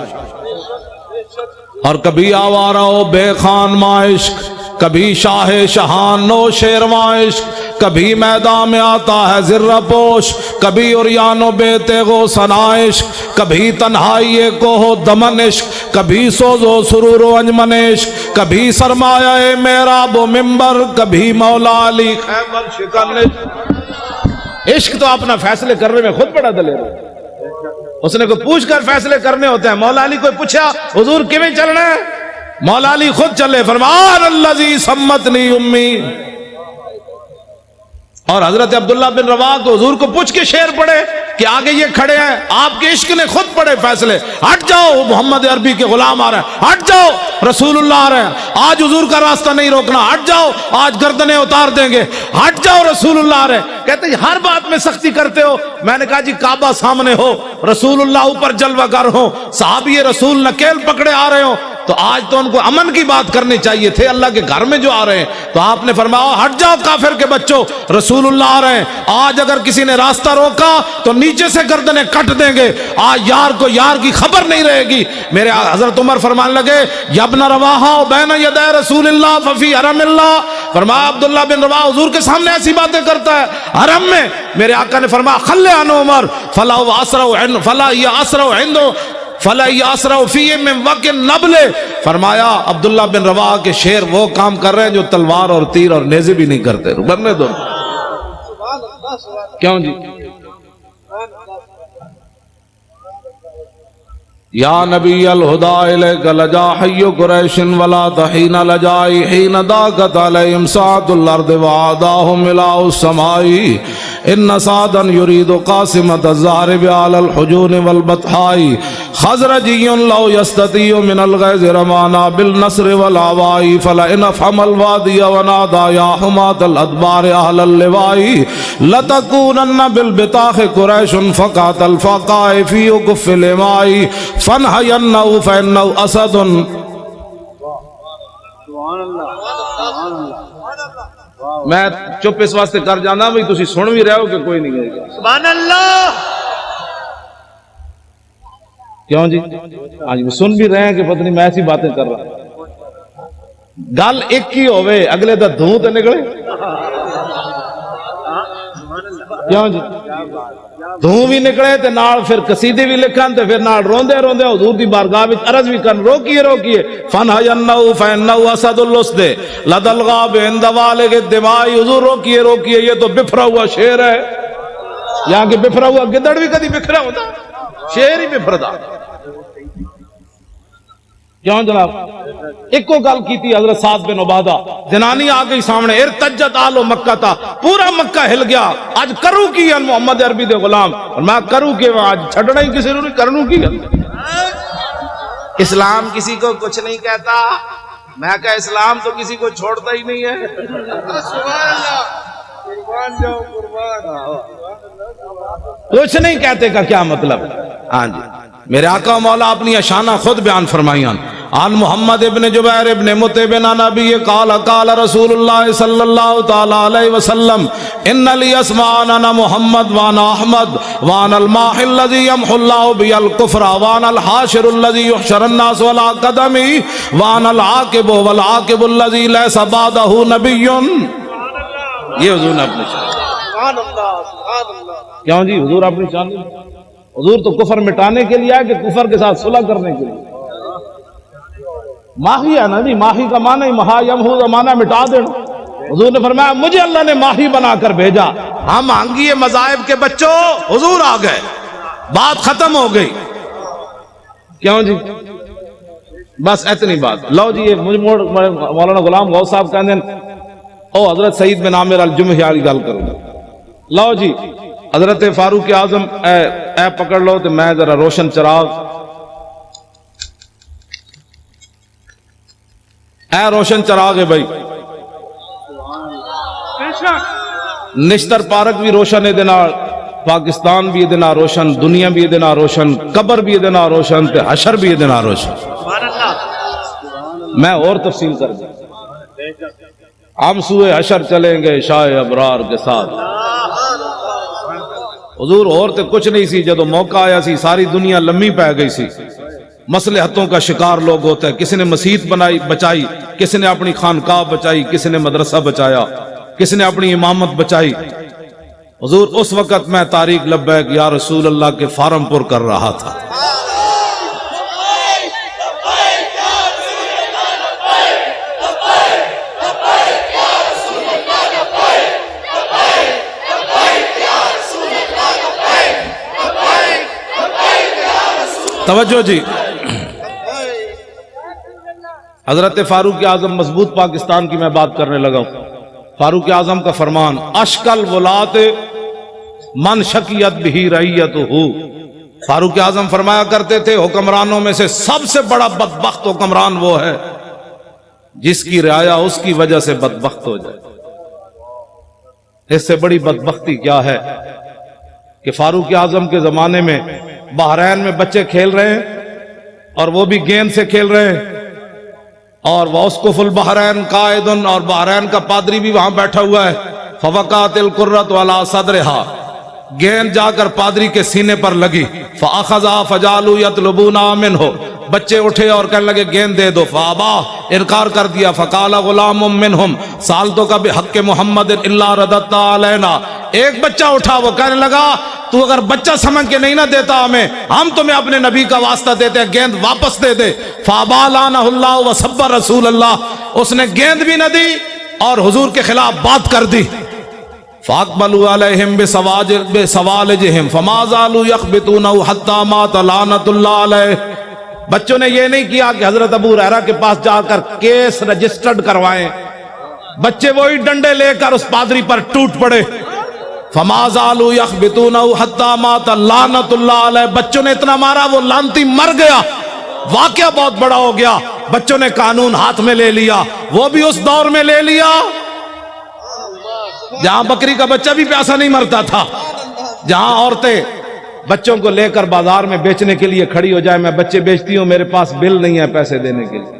اور کبھی آوارہ و بے خان معاشق، کبھی شاہ شہان نو شیرواں عشق، کبھی میدان میں آتا ہے ذرہ پوش، کبھی عریان و بے تیغ و ثنا عشق، کبھی تنہائی کوہ و دمن عشق، کبھی سوز و سرور و انجمن عشق، کبھی سرمایہ محراب و منبر، کبھی مولا علی خیبر شکن عشق۔ عشق تو اپنا فیصلے کرنے میں خود بڑا دلیر ہے، اس نے کوئی پوچھ کر فیصلے کرنے ہوتے ہیں۔ مولا علی کوئی پوچھا حضور کیویں چلنا ہے، مولا علی خود چلے، فرمان الذی سمتنی امی۔ اور حضرت عبداللہ بن رواحہ کو حضور کو پوچھ کے شعر پڑھے کہ آگے یہ کھڑے ہیں، آپ کے عشق نے خود پڑھے فیصلے، ہٹ جاؤ محمد عربی کے غلام آ رہے ہیں، ہٹ جاؤ رسول اللہ آ رہے ہیں، آج حضور کا راستہ نہیں روکنا، ہٹ جاؤ آج گردنیں اتار دیں گے، ہٹ جاؤ رسول اللہ آ رہے ہیں۔ کہتے ہیں ہر بات میں سختی کرتے ہو۔ میں نے کہا جی کعبہ سامنے ہو، رسول اللہ اوپر جلوہ گر ہو، صحابی رسول نکیل پکڑے آ رہے ہو، تو آج تو ان کو امن کی بات کرنی چاہیے تھے، اللہ کے گھر میں جو آ رہے ہیں، تو آپ نے فرمایا ہٹ جاؤ کافر کے بچوں، رسول اللہ آ رہے ہیں۔ آج اگر کسی نے راستہ روکا تو نیچے سے گردنیں کٹ دیں گے، آج یار کو یار کی خبر نہیں رہے گی۔ میرے حضرت عمر فرمان لگے یا ابن رواحہ بین یدی رسول اللہ ففی حرم اللہ، فرمایا عبداللہ بن رواحہ حضور کے سامنے ایسی باتیں کرتا ہے حرم میں۔ میرے آقا نے فرمایا خلے عن عمر فلا یاسرع فیہ من وقع النبل، فرمایا عبداللہ بن رواحہ کے شعر وہ کام کر رہے ہیں جو تلوار اور تیر اور نیزے بھی نہیں کرتے، بننے دو۔ کیوں جی؟ یا نبی الہدا الیک لجا حی قریش ولا تحین لجائی حین داکت علیہم ساعت الارض وعاداہم الہ السمائی ان سعدا یرید قاسمت الزہرب علی الحجون والبطحائی خزرجی لو یستطیع من الغیظ رمانا بالنصر والعوائی فلئن افہم الوادی ونادا یا حمات الادبار اہل اللوائی لتکونن بالبطاخ قریش فقات الفقائی فی کف الامائی فَنْحَيَنَّهُ فَإِنَّهُ أَسَدٌ۔ میں چپ اس واسطے کر جانا بھئی تسی سن بھی رہے ہو کہ کوئی نہیں گئے گا۔ سبحان اللہ۔ کیوں جی؟ آج بھی سن بھی رہے ہیں کہ پتہ نہیں میں ایسی باتیں کر رہا ہوں۔ گل ایک ہی ہوئے اگلے دا دھوں تے نکلے، کیوں جی؟ دھوں بھی نکلے تے نال پھر قصیدے بھی لکھن تے پھر نال روندے روندے حضور دی بارگاہ وچ عرض بھی کرن روکیے روکیے فَنْحَيَنَّهُ فَإِنَّهُ أَسَدُ اللُّسْدِ لَدَى الْغَابِ عِنْدَ وَالِغِ الدِّمَاءِ، حضور روکیے روکیے یہ تو بفرا ہوا شعر ہے، یہاں کہ بفرا ہوا گدڑ بھی کدی بکھرا ہوتا، شعر ہی بفردا۔ کیوں جناب؟ ایک کو گل کی تھی حضرت سعد بن عبادہ، جنانی آ گئی سامنے، ارتجت آل مکہ تھا، پورا مکہ ہل گیا، آج کروں کی ہے محمد عربی دے غلام، اور میں کروں کی آج چھڑنا ہی کسی نے کرنوں کی ہے۔ اسلام کسی کو کچھ نہیں کہتا، میں کہا اسلام تو کسی کو چھوڑتا ہی نہیں ہے۔ کچھ نہیں کہتے کا کیا مطلب؟ ہاں جی میرے آقا مولا اپنی اشانہ خود بیان فرمائیاں۔ عن محمد ابن جبیر ابن مطعب عن ابی قال قال رسول اللہ صلی اللہ تعالی علیہ وسلم ان لی اسماء انا محمد وانا احمد وانا الماحی الذی یمحو اللہ بی الکفر وانا الحاشر الذی یحشر الناس ولا قدمی وانا العاقب والعاقب الذی لیس بعدہ نبی۔ یہ حضور نے اپنی شان، کیوں جی حضور اپنی شان، حضور تو کفر مٹانے کے لیے ہے کہ کفر کے ساتھ صلح کرنے کے لیے؟ ماہی ہے نا جی، ماہی کا معنی ہی مہا یمحو کا معنی مٹا دینا۔ حضور نے فرمایا مجھے اللہ نے ماہی بنا کر بھیجا، ہم آنگیے مذاہب کے بچوں حضور آ گئے، بات ختم ہو گئی۔ کیوں جی؟ بس اتنی بات۔ لو جی مولانا غلام غوث صاحب کہتے ہیں او حضرت سعید بن عامر الجمحی والی گل کروں گا۔ لو جی حضرت فاروق اعظم اے پکڑ لو تو میں ذرا روشن چراغ، اے روشن چراغ ہے بھائی، نشتر پارک بھی روشن ہے دینا، پاکستان بھی دینا روشن، دنیا بھی دینا روشن، قبر بھی دینا روشن، تے حشر بھی دینا روشن۔ میں اور تفصیل کر دوں، ہم سوئے حشر چلیں گے شاہ ابرار کے ساتھ۔ حضور اور تے کچھ نہیں سی، جدو موقع آیا سی ساری دنیا لمبی پہ گئی سی، مصلحتوں کا شکار لوگ ہوتا ہے، کسی نے مسجد بنائی بچائی، کسی نے اپنی خانقاہ بچائی، کسی نے مدرسہ بچایا، کسی نے اپنی امامت بچائی۔ حضور اس وقت میں طارق لبیک یا رسول اللہ کے فارم پر کر رہا تھا۔ توجہ جی، حضرت فاروق اعظم مضبوط پاکستان کی میں بات کرنے لگا ہوں۔ فاروق اعظم کا فرمان، اشکل ولات من شکیت بھی رعیت ہو۔ فاروق اعظم فرمایا کرتے تھے حکمرانوں میں سے سب سے بڑا بدبخت حکمران وہ ہے جس کی رعایا اس کی وجہ سے بدبخت ہو جائے۔ اس سے بڑی بدبختی کیا ہے کہ فاروق اعظم کے زمانے میں بحرین میں بچے کھیل رہے ہیں اور وہ بھی گیند سے کھیل رہے ہیں، اور واسقف البحرین قائد، اور بحرین کا پادری بھی وہاں بیٹھا ہوا ہے۔ فوقعت القرۃ علی صدرہا، گیند جا کر پادری کے سینے پر لگی۔ فاخذا فجعلوا یطلبونها منہ، بچے اٹھے اور کہنے لگے گیند دے دو۔ فابا، انکار کر دیا۔ فقال غلام منہم سالتک بحق محمد الا رددت علینا، ایک بچہ اٹھا، وہ کہنے لگا تو اگر بچہ سمجھ کے نہیں نہ دیتا ہمیں، ہم تمہیں اپنے نبی کا واسطہ دیتے، گیند واپس دے دے۔ فابا لعنہ اللہ وسب رسول اللہ، اس نے گیند بھی نہ دی اور حضور کے خلاف بات کر دی۔ فاقبلوا علیہم بسوالجہم فما زالوا یخبطونہ حتی مات لعنۃ اللہ علیہ۔ بچوں نے یہ نہیں کیا کہ حضرت ابو ہریرہ کے پاس جا کر کیس رجسٹرڈ کروائیں، بچے وہی ڈنڈے لے کر اس پادری پر ٹوٹ پڑے۔ فما زالوا یخبطونہ حتی مات لعنۃ اللہ علیہ، بچوں نے اتنا مارا وہ لعنتی مر گیا۔ واقعہ بہت بڑا ہو گیا، بچوں نے قانون ہاتھ میں لے لیا، وہ بھی اس دور میں لے لیا جہاں بکری کا بچہ بھی پیاسا نہیں مرتا تھا، جہاں عورتیں بچوں کو لے کر بازار میں بیچنے کے لیے کھڑی ہو جائے، میں بچے بیچتی ہوں، میرے پاس بل نہیں ہے پیسے دینے کے لیے۔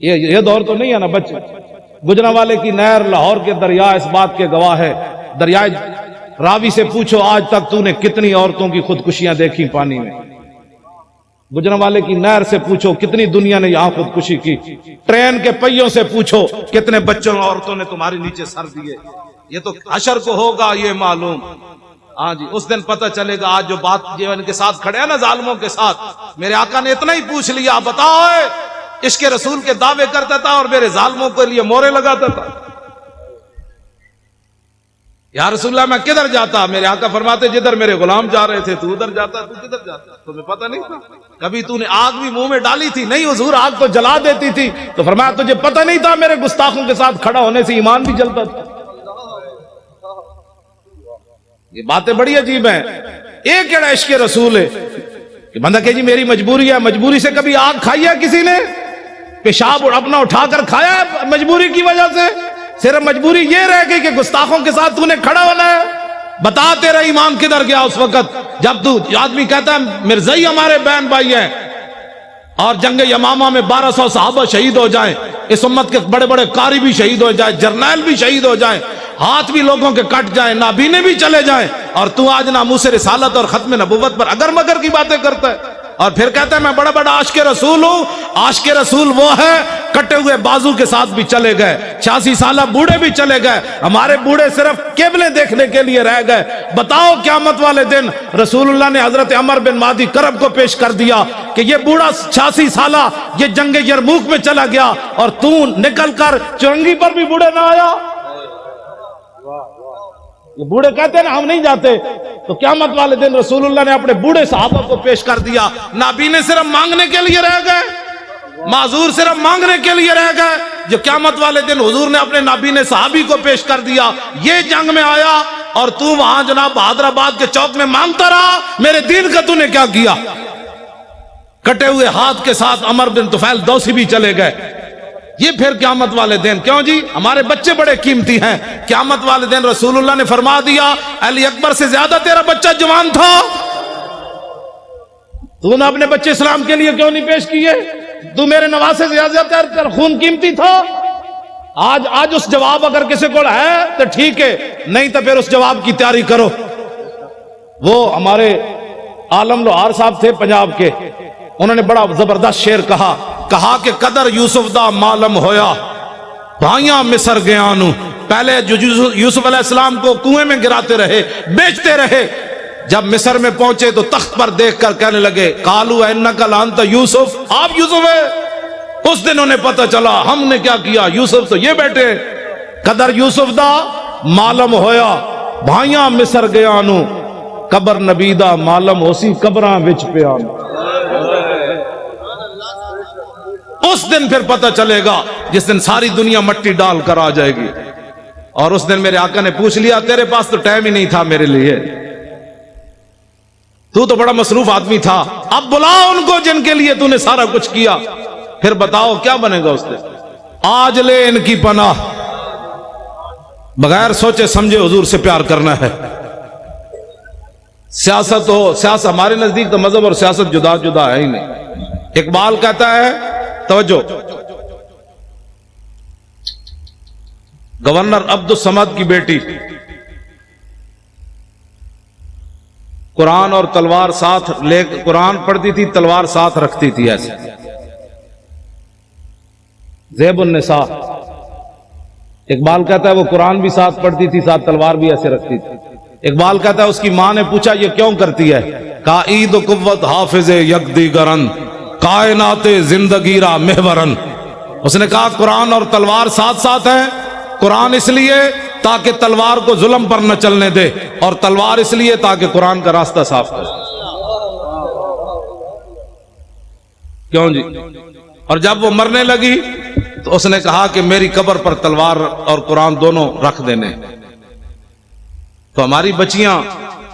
یہ دور تو نہیں ہے نا بچے۔ گجرانوالے کی نہر لاہور کے دریا اس بات کے گواہ ہے، دریائے راوی سے پوچھو آج تک تو نے کتنی عورتوں کی خودکشیاں دیکھی پانی میں۔ گجرانوالے کی نہر سے پوچھو کتنی دنیا نے یہاں خودکشی کی۔ ٹرین کے پہیوں سے پوچھو کتنے بچوں اور عورتوں نے تمہارے نیچے سر دیے۔ یہ تو حشر کو ہوگا یہ معلوم۔ ہاں جی، اس دن پتہ چلے گا۔ آج جو بات جو ان کے ساتھ کھڑے ہیں نا ظالموں کے ساتھ، میرے آقا نے اتنا ہی پوچھ لیا، بتاؤ عشق رسول کے دعوے کرتا تھا اور میرے ظالموں کے لیے مورے لگاتا تھا۔ یا رسول اللہ میں کدھر جاتا؟ میرے آقا فرماتے جدھر میرے غلام جا رہے تھے تو ادھر جاتا، تو کدھر جاتا؟ تمہیں پتہ نہیں تھا؟ کبھی تو نے آگ بھی منہ میں ڈالی تھی؟ نہیں حضور، آگ تو جلا دیتی تھی۔ تو فرمایا تجھے پتہ نہیں تھا میرے گستاخوں کے ساتھ کھڑا ہونے سے ایمان بھی جلتا تھا۔ یہ باتیں بڑی عجیب ہیں۔ ایک کیڑا عشق رسول ہے کہ بندہ کہ جی میری مجبوری ہے، مجبوری سے کبھی آگ کھائی ہے کسی نے؟ پیشاب اپنا اٹھا کر کھایا ہے مجبوری کی وجہ سے؟ صرف مجبوری یہ رہ گئی کہ گستاخوں کے ساتھ تو نے کھڑا ہونا ہے؟ بتا تیرا ایمان کدھر گیا اس وقت جب تو آدمی کہتا ہے مرزائی ہمارے بہن بھائی ہیں اور جنگ یمامہ میں 1200 صحابہ شہید ہو جائیں، اس امت کے بڑے بڑے قاری بھی شہید ہو جائیں، جرنیل بھی شہید ہو جائیں، ہاتھ بھی لوگوں کے کٹ جائیں، نابینے بھی چلے جائیں، اور تو آج ناموس رسالت اور ختم نبوت پر اگر مگر کی باتیں کرتا ہے اور پھر کہتا ہے میں بڑا بڑا عاشق رسول ہوں۔ عاشق رسول وہ ہے کٹے ہوئے بازو کے ساتھ بھی چلے گئے، 86 سالہ بوڑھے بھی چلے گئے، ہمارے بوڑھے صرف قبلے دیکھنے کے لیے رہ گئے۔ بتاؤ قیامت والے دن رسول اللہ نے حضرت عمر بن مہدی کرب کو پیش کر دیا کہ یہ بوڑھا 86 سالہ یہ جنگ یرموک میں چلا گیا اور تو نکل کر چرنگی پر بھی بوڑھے نہ آیا۔ یہ بوڑھے کہتے ہیں نا ہم نہیں جاتے، تو قیامت والے دن رسول اللہ نے اپنے بوڑھے صحابہ کو پیش کر دیا۔ نابینے صرف مانگنے کے لیے رہ گئے، معذور صرف مانگنے کے لیے رہ گئے، جو قیامت والے دن حضور نے اپنے نابینے صحابی کو پیش کر دیا۔ یہ جنگ میں آیا اور تو وہاں جناب حیدرآباد کے چوک میں مانگتا رہا میرے دین کا تو نے کیا کیا؟ کٹے ہوئے ہاتھ کے ساتھ عمر بن طفیل دوسی بھی چلے گئے، یہ پھر قیامت والے دن، کیوں جی ہمارے بچے بڑے قیمتی ہیں، قیامت والے دن رسول اللہ نے فرما دیا علی اکبر سے زیادہ تیرا بچہ جوان تھا، تو نے اپنے بچے اسلام کے لیے کیوں نہیں پیش کیے؟ تو میرے نواسے سے زیادہ تیرا خون قیمتی تھا۔ آج اس جواب اگر کسی کو ہے تو ٹھیک ہے، نہیں تو پھر اس جواب کی تیاری کرو۔ وہ ہمارے عالم لوہار صاحب تھے پنجاب کے، انہوں نے بڑا زبردست شعر کہا کہ قدر یوسف دا معلوم ہویا بھائیاں مصر گیا نو۔ پہلے جو یوسف علیہ السلام کو کنویں میں گراتے رہے، بیچتے رہے، جب مصر میں پہنچے تو تخت پر دیکھ کر کہنے لگے قالوا انک لانت یوسف، آپ یوسف ہے۔ اس دن انہیں پتہ چلا ہم نے کیا کیا، یوسف تو یہ بیٹے۔ قدر یوسف دا معلوم ہویا بھائیاں مصر گیا نو، قبر نبی دا معلوم ہوسی قبراں وچ پیا۔ اس دن پھر پتہ چلے گا جس دن ساری دنیا مٹی ڈال کر آ جائے گی۔ اور اس دن میرے آقا نے پوچھ لیا تیرے پاس تو ٹائم ہی نہیں تھا میرے لیے، تو بڑا مصروف آدمی تھا، اب بلا ان کو جن کے لیے تو نے سارا کچھ کیا، پھر بتاؤ کیا بنے گا اس دن۔ آج لے ان کی پناہ، بغیر سوچے سمجھے حضور سے پیار کرنا ہے۔ سیاست ہو، سیاست ہمارے نزدیک تو مذہب اور سیاست جدا جدا ہے ہی نہیں۔ اقبال کہتا ہے، توجہ، گورنر عبد الصمد کی بیٹی قرآن اور تلوار ساتھ لے، قرآن پڑھتی تھی تلوار ساتھ رکھتی تھی، ایسے زیب النساء۔ اقبال کہتا ہے وہ قرآن بھی ساتھ پڑھتی تھی، ساتھ تلوار بھی ایسے رکھتی تھی۔ اقبال کہتا ہے اس کی ماں نے پوچھا یہ کیوں کرتی ہے؟ کہا عید و قوت حافظ یک دیگرن کائنات زندگی را محورن۔ اس نے کہا قرآن اور تلوار ساتھ ساتھ ہیں، قرآن اس لیے تاکہ تلوار کو ظلم پر نہ چلنے دے، اور تلوار اس لیے تاکہ قرآن کا راستہ صاف کرے۔ کیوں جی؟ اور جب وہ مرنے لگی تو اس نے کہا کہ میری قبر پر تلوار اور قرآن دونوں رکھ دینے۔ تو ہماری بچیاں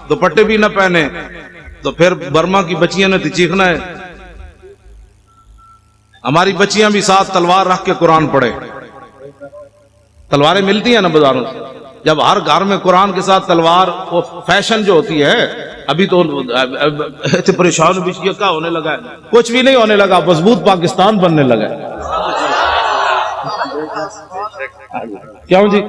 دوپٹے بھی نہ پہنے تو پھر برما کی بچیاں نے تو چیخنا ہے۔ ہماری بچیاں بھی ساتھ تلوار رکھ کے قرآن پڑھے۔ تلواریں ملتی ہیں نا بازاروں سے، جب ہر گھر میں قرآن کے ساتھ تلوار، وہ فیشن جو ہوتی ہے، ابھی تو پریشان بھی کیا ہونے لگا ہے، کچھ بھی نہیں ہونے لگا، مضبوط پاکستان بننے لگا ہے۔ کیوں جی؟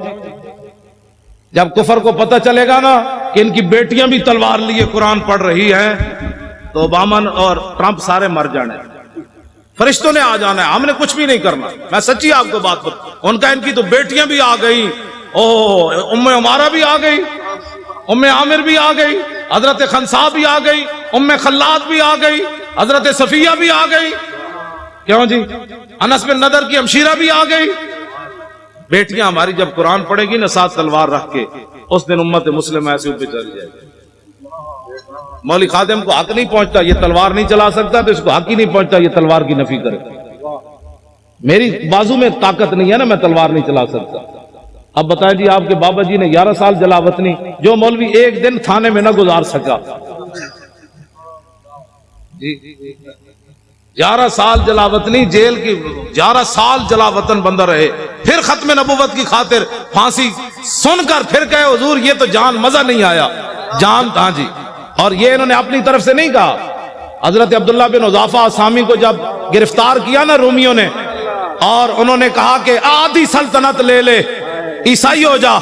جب کفر کو پتہ چلے گا نا کہ ان کی بیٹیاں بھی تلوار لیے قرآن پڑھ رہی ہیں تو اوباما اور ٹرمپ سارے مر جانے، فرشتوں نے آ جانا ہے، ہم نے کچھ بھی نہیں کرنا۔ میں سچی آپ کو بات بتا، ان کا ان کی تو بیٹیاں بھی آ گئی، ام عمارہ بھی آ گئی، ام عامر بھی آ گئی، حضرت خنسا بھی آ گئی، ام خلاد بھی آ گئی، حضرت صفیہ بھی آ گئی۔ کیوں جی؟ انس بن نضر کی ہمشیرہ بھی آ گئی۔ بیٹیاں ہماری جب قرآن پڑھے گی نا ساتھ تلوار رکھ کے، اس دن امت مسلم ایسے اوپر چل جائے گی۔ مولوی خادم کو حق نہیں پہنچتا یہ تلوار نہیں چلا سکتا، تو اس کو حق ہی نہیں پہنچتا یہ تلوار کی نفی کرے۔ میری بازو میں طاقت نہیں ہے نا، میں تلوار نہیں چلا سکتا۔ اب بتائیں جی آپ کے بابا جی نے 11 سال جلاوطنی، جو مولوی ایک دن تھانے میں نہ گزار سکا، 11 سال جلاوطنی جیل کی، 11 سال جلاوطن بندہ رہے، پھر ختم نبوت کی خاطر پھانسی سن کر پھر کہے حضور یہ تو جان مزہ نہیں آیا، جان ہاں جی۔ اور یہ انہوں نے اپنی طرف سے نہیں کہا۔ حضرت عبداللہ بن حذافہ سامی کو جب گرفتار کیا نا رومیوں نے، اور انہوں نے کہا کہ آدھی سلطنت لے لے، عیسائی ہو جا،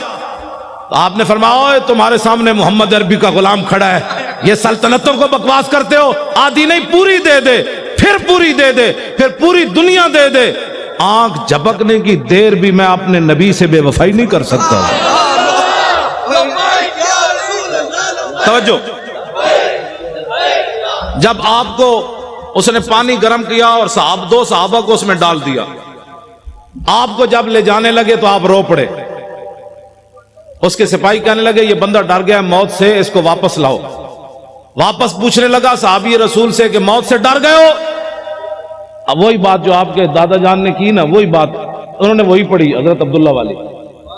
تو آپ نے فرمایا تمہارے سامنے محمد عربی کا غلام کھڑا ہے، یہ سلطنتوں کو بکواس کرتے ہو، آدھی نہیں پوری دے دے، پھر پوری دے دے، پھر پوری دنیا دے دے، آنکھ جھپکنے کی دیر بھی میں اپنے نبی سے بے وفائی نہیں کر سکتا۔ توجہ، جب آپ کو اس نے پانی گرم کیا اور دو صحابہ کو اس میں ڈال دیا، آپ کو جب لے جانے لگے تو آپ رو پڑے۔ اس کے سپاہی کہنے لگے یہ بندہ ڈر گیا موت سے، اس کو واپس لاؤ۔ واپس پوچھنے لگا صحابی رسول سے کہ موت سے ڈر گئے ہو؟ اب وہی بات جو آپ کے دادا جان نے کی نا، وہی بات انہوں نے وہی پڑھی حضرت عبداللہ والی۔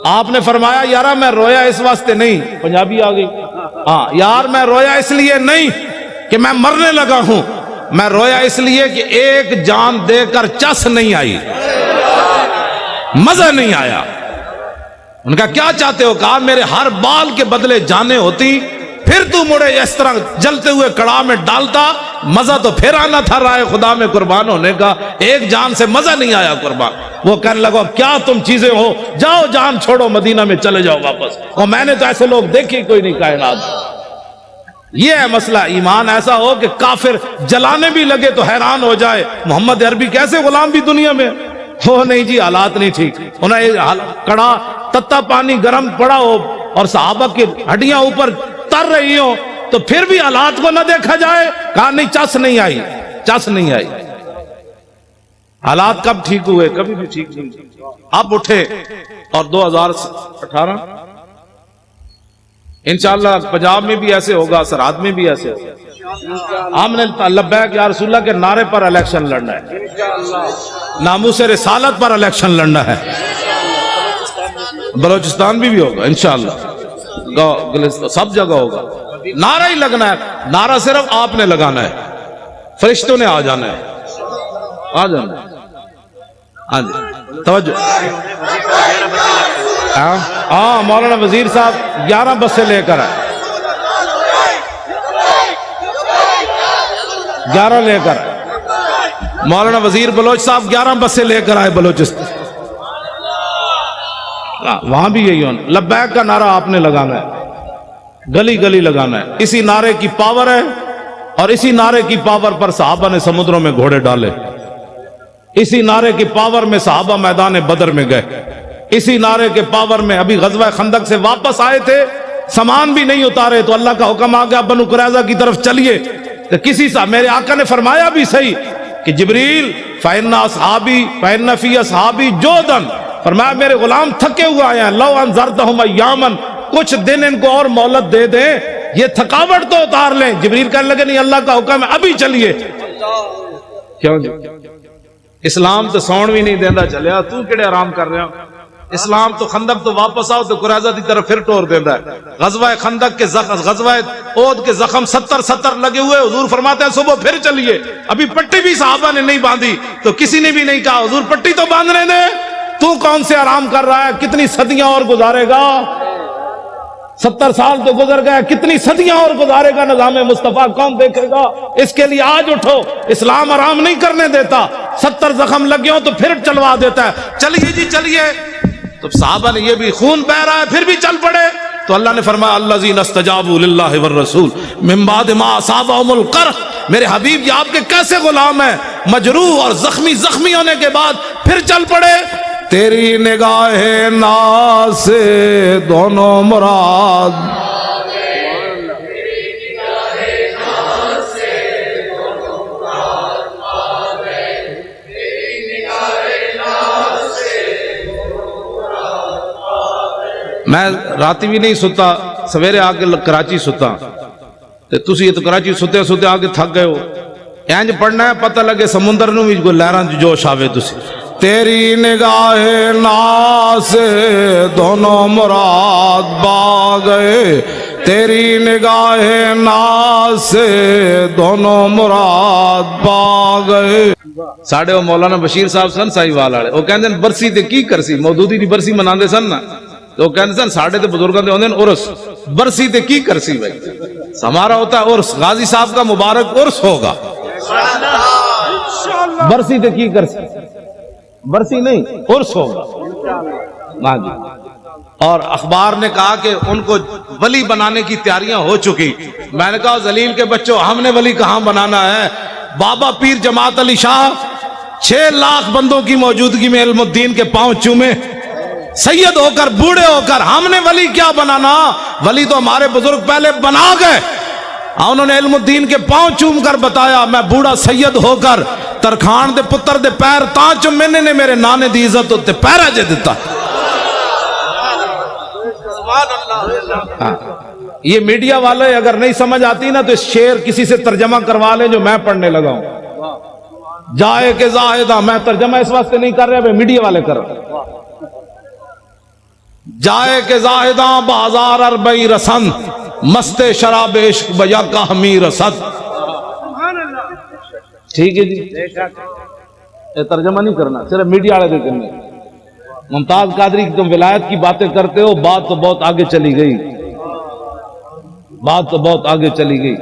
آپ نے فرمایا یارا میں رویا اس واسطے نہیں، پنجابی آ گئی، ہاں یار میں رویا اس لیے نہیں کہ میں مرنے لگا ہوں، میں رویا اس لیے کہ ایک جان دے کر چس نہیں آئی۔ مزہ نہیں آیا. ان کا کیا چاہتے ہو؟ کہا میرے ہر بال کے بدلے جانیں ہوتی، پھر تو مڑے اس طرح جلتے ہوئے کڑاہ میں ڈالتا، مزہ تو پھر آنا تھا رائے خدا میں قربان ہونے کا. ایک جان سے مزہ نہیں آیا قربان. وہ کہنے لگا کیا تم چیزیں ہو، جاؤ جان چھوڑو، مدینہ میں چلے جاؤ واپس. اور میں نے تو ایسے لوگ دیکھے کوئی نہیں کائنات. یہ ہے مسئلہ. ایمان ایسا ہو کہ کافر جلانے بھی لگے تو حیران ہو جائے محمد عربی کیسے غلام بھی دنیا میں ہو. نہیں جی، حالات نہیں ٹھیک. انہیں کڑا تتا پانی گرم پڑا ہو اور صحابہ کی ہڈیاں اوپر تر رہی ہو تو پھر بھی حالات کو نہ دیکھا جائے. کہا نہیں، چس نہیں آئی، چس نہیں آئی. حالات کب ٹھیک ہوئے؟ کبھی بھی ٹھیک نہیں. اب اٹھے اور 2018 انشاءاللہ پنجاب میں بھی ایسے ہوگا، سرحد میں بھی ایسے ہوگا. ہم نے لبیک یا رسول اللہ کے نعرے پر الیکشن لڑنا ہے، ناموس رسالت پر الیکشن لڑنا ہے. بلوچستان بھی ہوگا انشاءاللہ، سب جگہ ہوگا. نعرہ ہی لگنا ہے. نعرہ صرف آپ نے لگانا ہے، فرشتوں نے آ جانا ہے. آ جانا ہے. ہاں جی توجہ. ہاں مولانا وزیر صاحب 11 بسیں لے کر آئے، 11 لے کر آئے. مولانا وزیر بلوچ صاحب 11 بسیں لے کر آئے بلوچستان. وہاں بھی یہی ہونا. لبیک کا نعرہ آپ نے لگانا ہے، گلی گلی لگانا ہے. اسی نعرے کی پاور ہے اور اسی نعرے کی پاور پر صحابہ نے سمندروں میں گھوڑے ڈالے. اسی نعرے کی پاور میں صحابہ میدان بدر میں گئے. اسی نعرے کے پاور میں ابھی غزوہ خندق سے واپس آئے تھے، سامان بھی نہیں اتارے تو اللہ کا حکم آ گیا بنو قریظہ کی طرف چلیے. تو کسی صاحب میرے آقا نے فرمایا بھی صحیح کہ جبریل فَإِنَّ أَصْحَابِي فَإِنَّ فِي أَصْحَابِي جُودًا، فرمایا میرے غلام تھکے ہوئے آئے ہیں، لَوْ أَنذَرْتَهُمْ أَيَّامًا، کچھ دن ان کو اور مہلت دے دیں، یہ تھکاوٹ تو اتار لیں. جبریل کہنے لگے نہیں، اللہ کا حکم ہے ابھی چلیے. کیوں جی؟ اسلام تو سون بھی نہیں دینا چلیا، تو کیڑے آرام کر رہے ہو؟ اسلام تو خندق تو واپس آؤ تو قریظہ دی طرف پھر ٹور دینا ہے. غزوہ خندق کے غزوہ احد کے زخم 70 لگے ہوئے. حضور فرماتے ہیں صبح پھر چلیے. ابھی پٹی بھی صحابہ نے نہیں باندھی تو کسی نے بھی نہیں کہا حضور پٹی تو باندھنے دے. تو کون سے آرام کر رہا ہے؟ کتنی صدیاں اور گزارے گا؟ 70 سال تو گزر گئے، کتنی صدیاں اور گزارے گا؟ نظام مصطفیٰ کون دیکھے گا؟ اس کے لیے آج اٹھو. اسلام آرام نہیں کرنے دیتا. 70 زخم لگے ہو تو پھر چلوا دیتا ہے. چلیے جی چلیے. تو صحابہ نے یہ بھی خون بہ رہا ہے پھر بھی چل پڑے. تو اللہ نے فرمایا الذین استجابوا للہ والرسول من بعد ما اصابهم القرح. میرے حبیب جی آپ کے کیسے غلام ہیں، مجروح اور زخمی ہونے کے بعد پھر چل پڑے. تیری نگاہ ناز سے دونوں مراد، میں راتی بھی نہیں ستا، سویرے آ کے کراچی ستا. تسی تو کراچی ستے ستے آ کے تھک گئے ہو. اینج پڑھنا ہے پتہ لگے سمندر نو بھی کوئی لہراں جوش آوے. تسی تیری نگاہ ناز سے دونوں مراد با گئے، تیری نگاہ ناز سے دونوں مراد پا گئے. ساڑھے وہ مولانا بشیر صاحب سن سائی والے وہ کہندے برسی تے کی کرسی، مودودی دی برسی مناندے سن نا، تو وہ کہندے سن ساڑھے تے بزرگاں دے ہوندے عرس، برسی تے کی کرسی بھائی. ہمارا ہوتا ہے عرس، غازی صاحب کا مبارک عرس ہوگا. برسی تے کی کرسی، برسی نہیں عرس ہوگا. ہاں جی. اور اخبار نے کہا کہ ان کو ولی بنانے کی تیاریاں ہو چکی. میں نے کہا ذلیل کے بچوں، ہم نے ولی کہاں بنانا ہے؟ بابا پیر جماعت علی شاہ 6 لاکھ بندوں کی موجودگی میں علم الدین کے پاؤں چومے، سید ہو کر بوڑھے ہو کر. ہم نے ولی کیا بنانا؟ ولی تو ہمارے بزرگ پہلے بنا گئے. انہوں نے علم الدین کے پاؤں چوم کر بتایا میں بوڑھا سید ہو کر ترخان دے پتر دے پیر تاں چومنے نے میرے نانے دی عزت ہوتے پیرا جے دیتا. یہ میڈیا والے اگر نہیں سمجھ آتی نا تو اس شعر کسی سے ترجمہ کروا لیں جو میں پڑھنے لگا ہوں. جائے کہ زاہدہ، میں ترجمہ اس واسطے نہیں کر رہے، میڈیا والے کر رہے. جائے کہ زاہدہ بازار اربئی رسن، مست شراب عشق بیا کا ہمی رسد. ٹھیک ہے جی، یہ ترجمہ نہیں کرنا، صرف میڈیا والے دے کرنے. ممتاز قادری کی تم ولایت کی باتیں کرتے ہو، بات تو بہت آگے چلی گئی، بات تو بہت آگے چلی گئی۔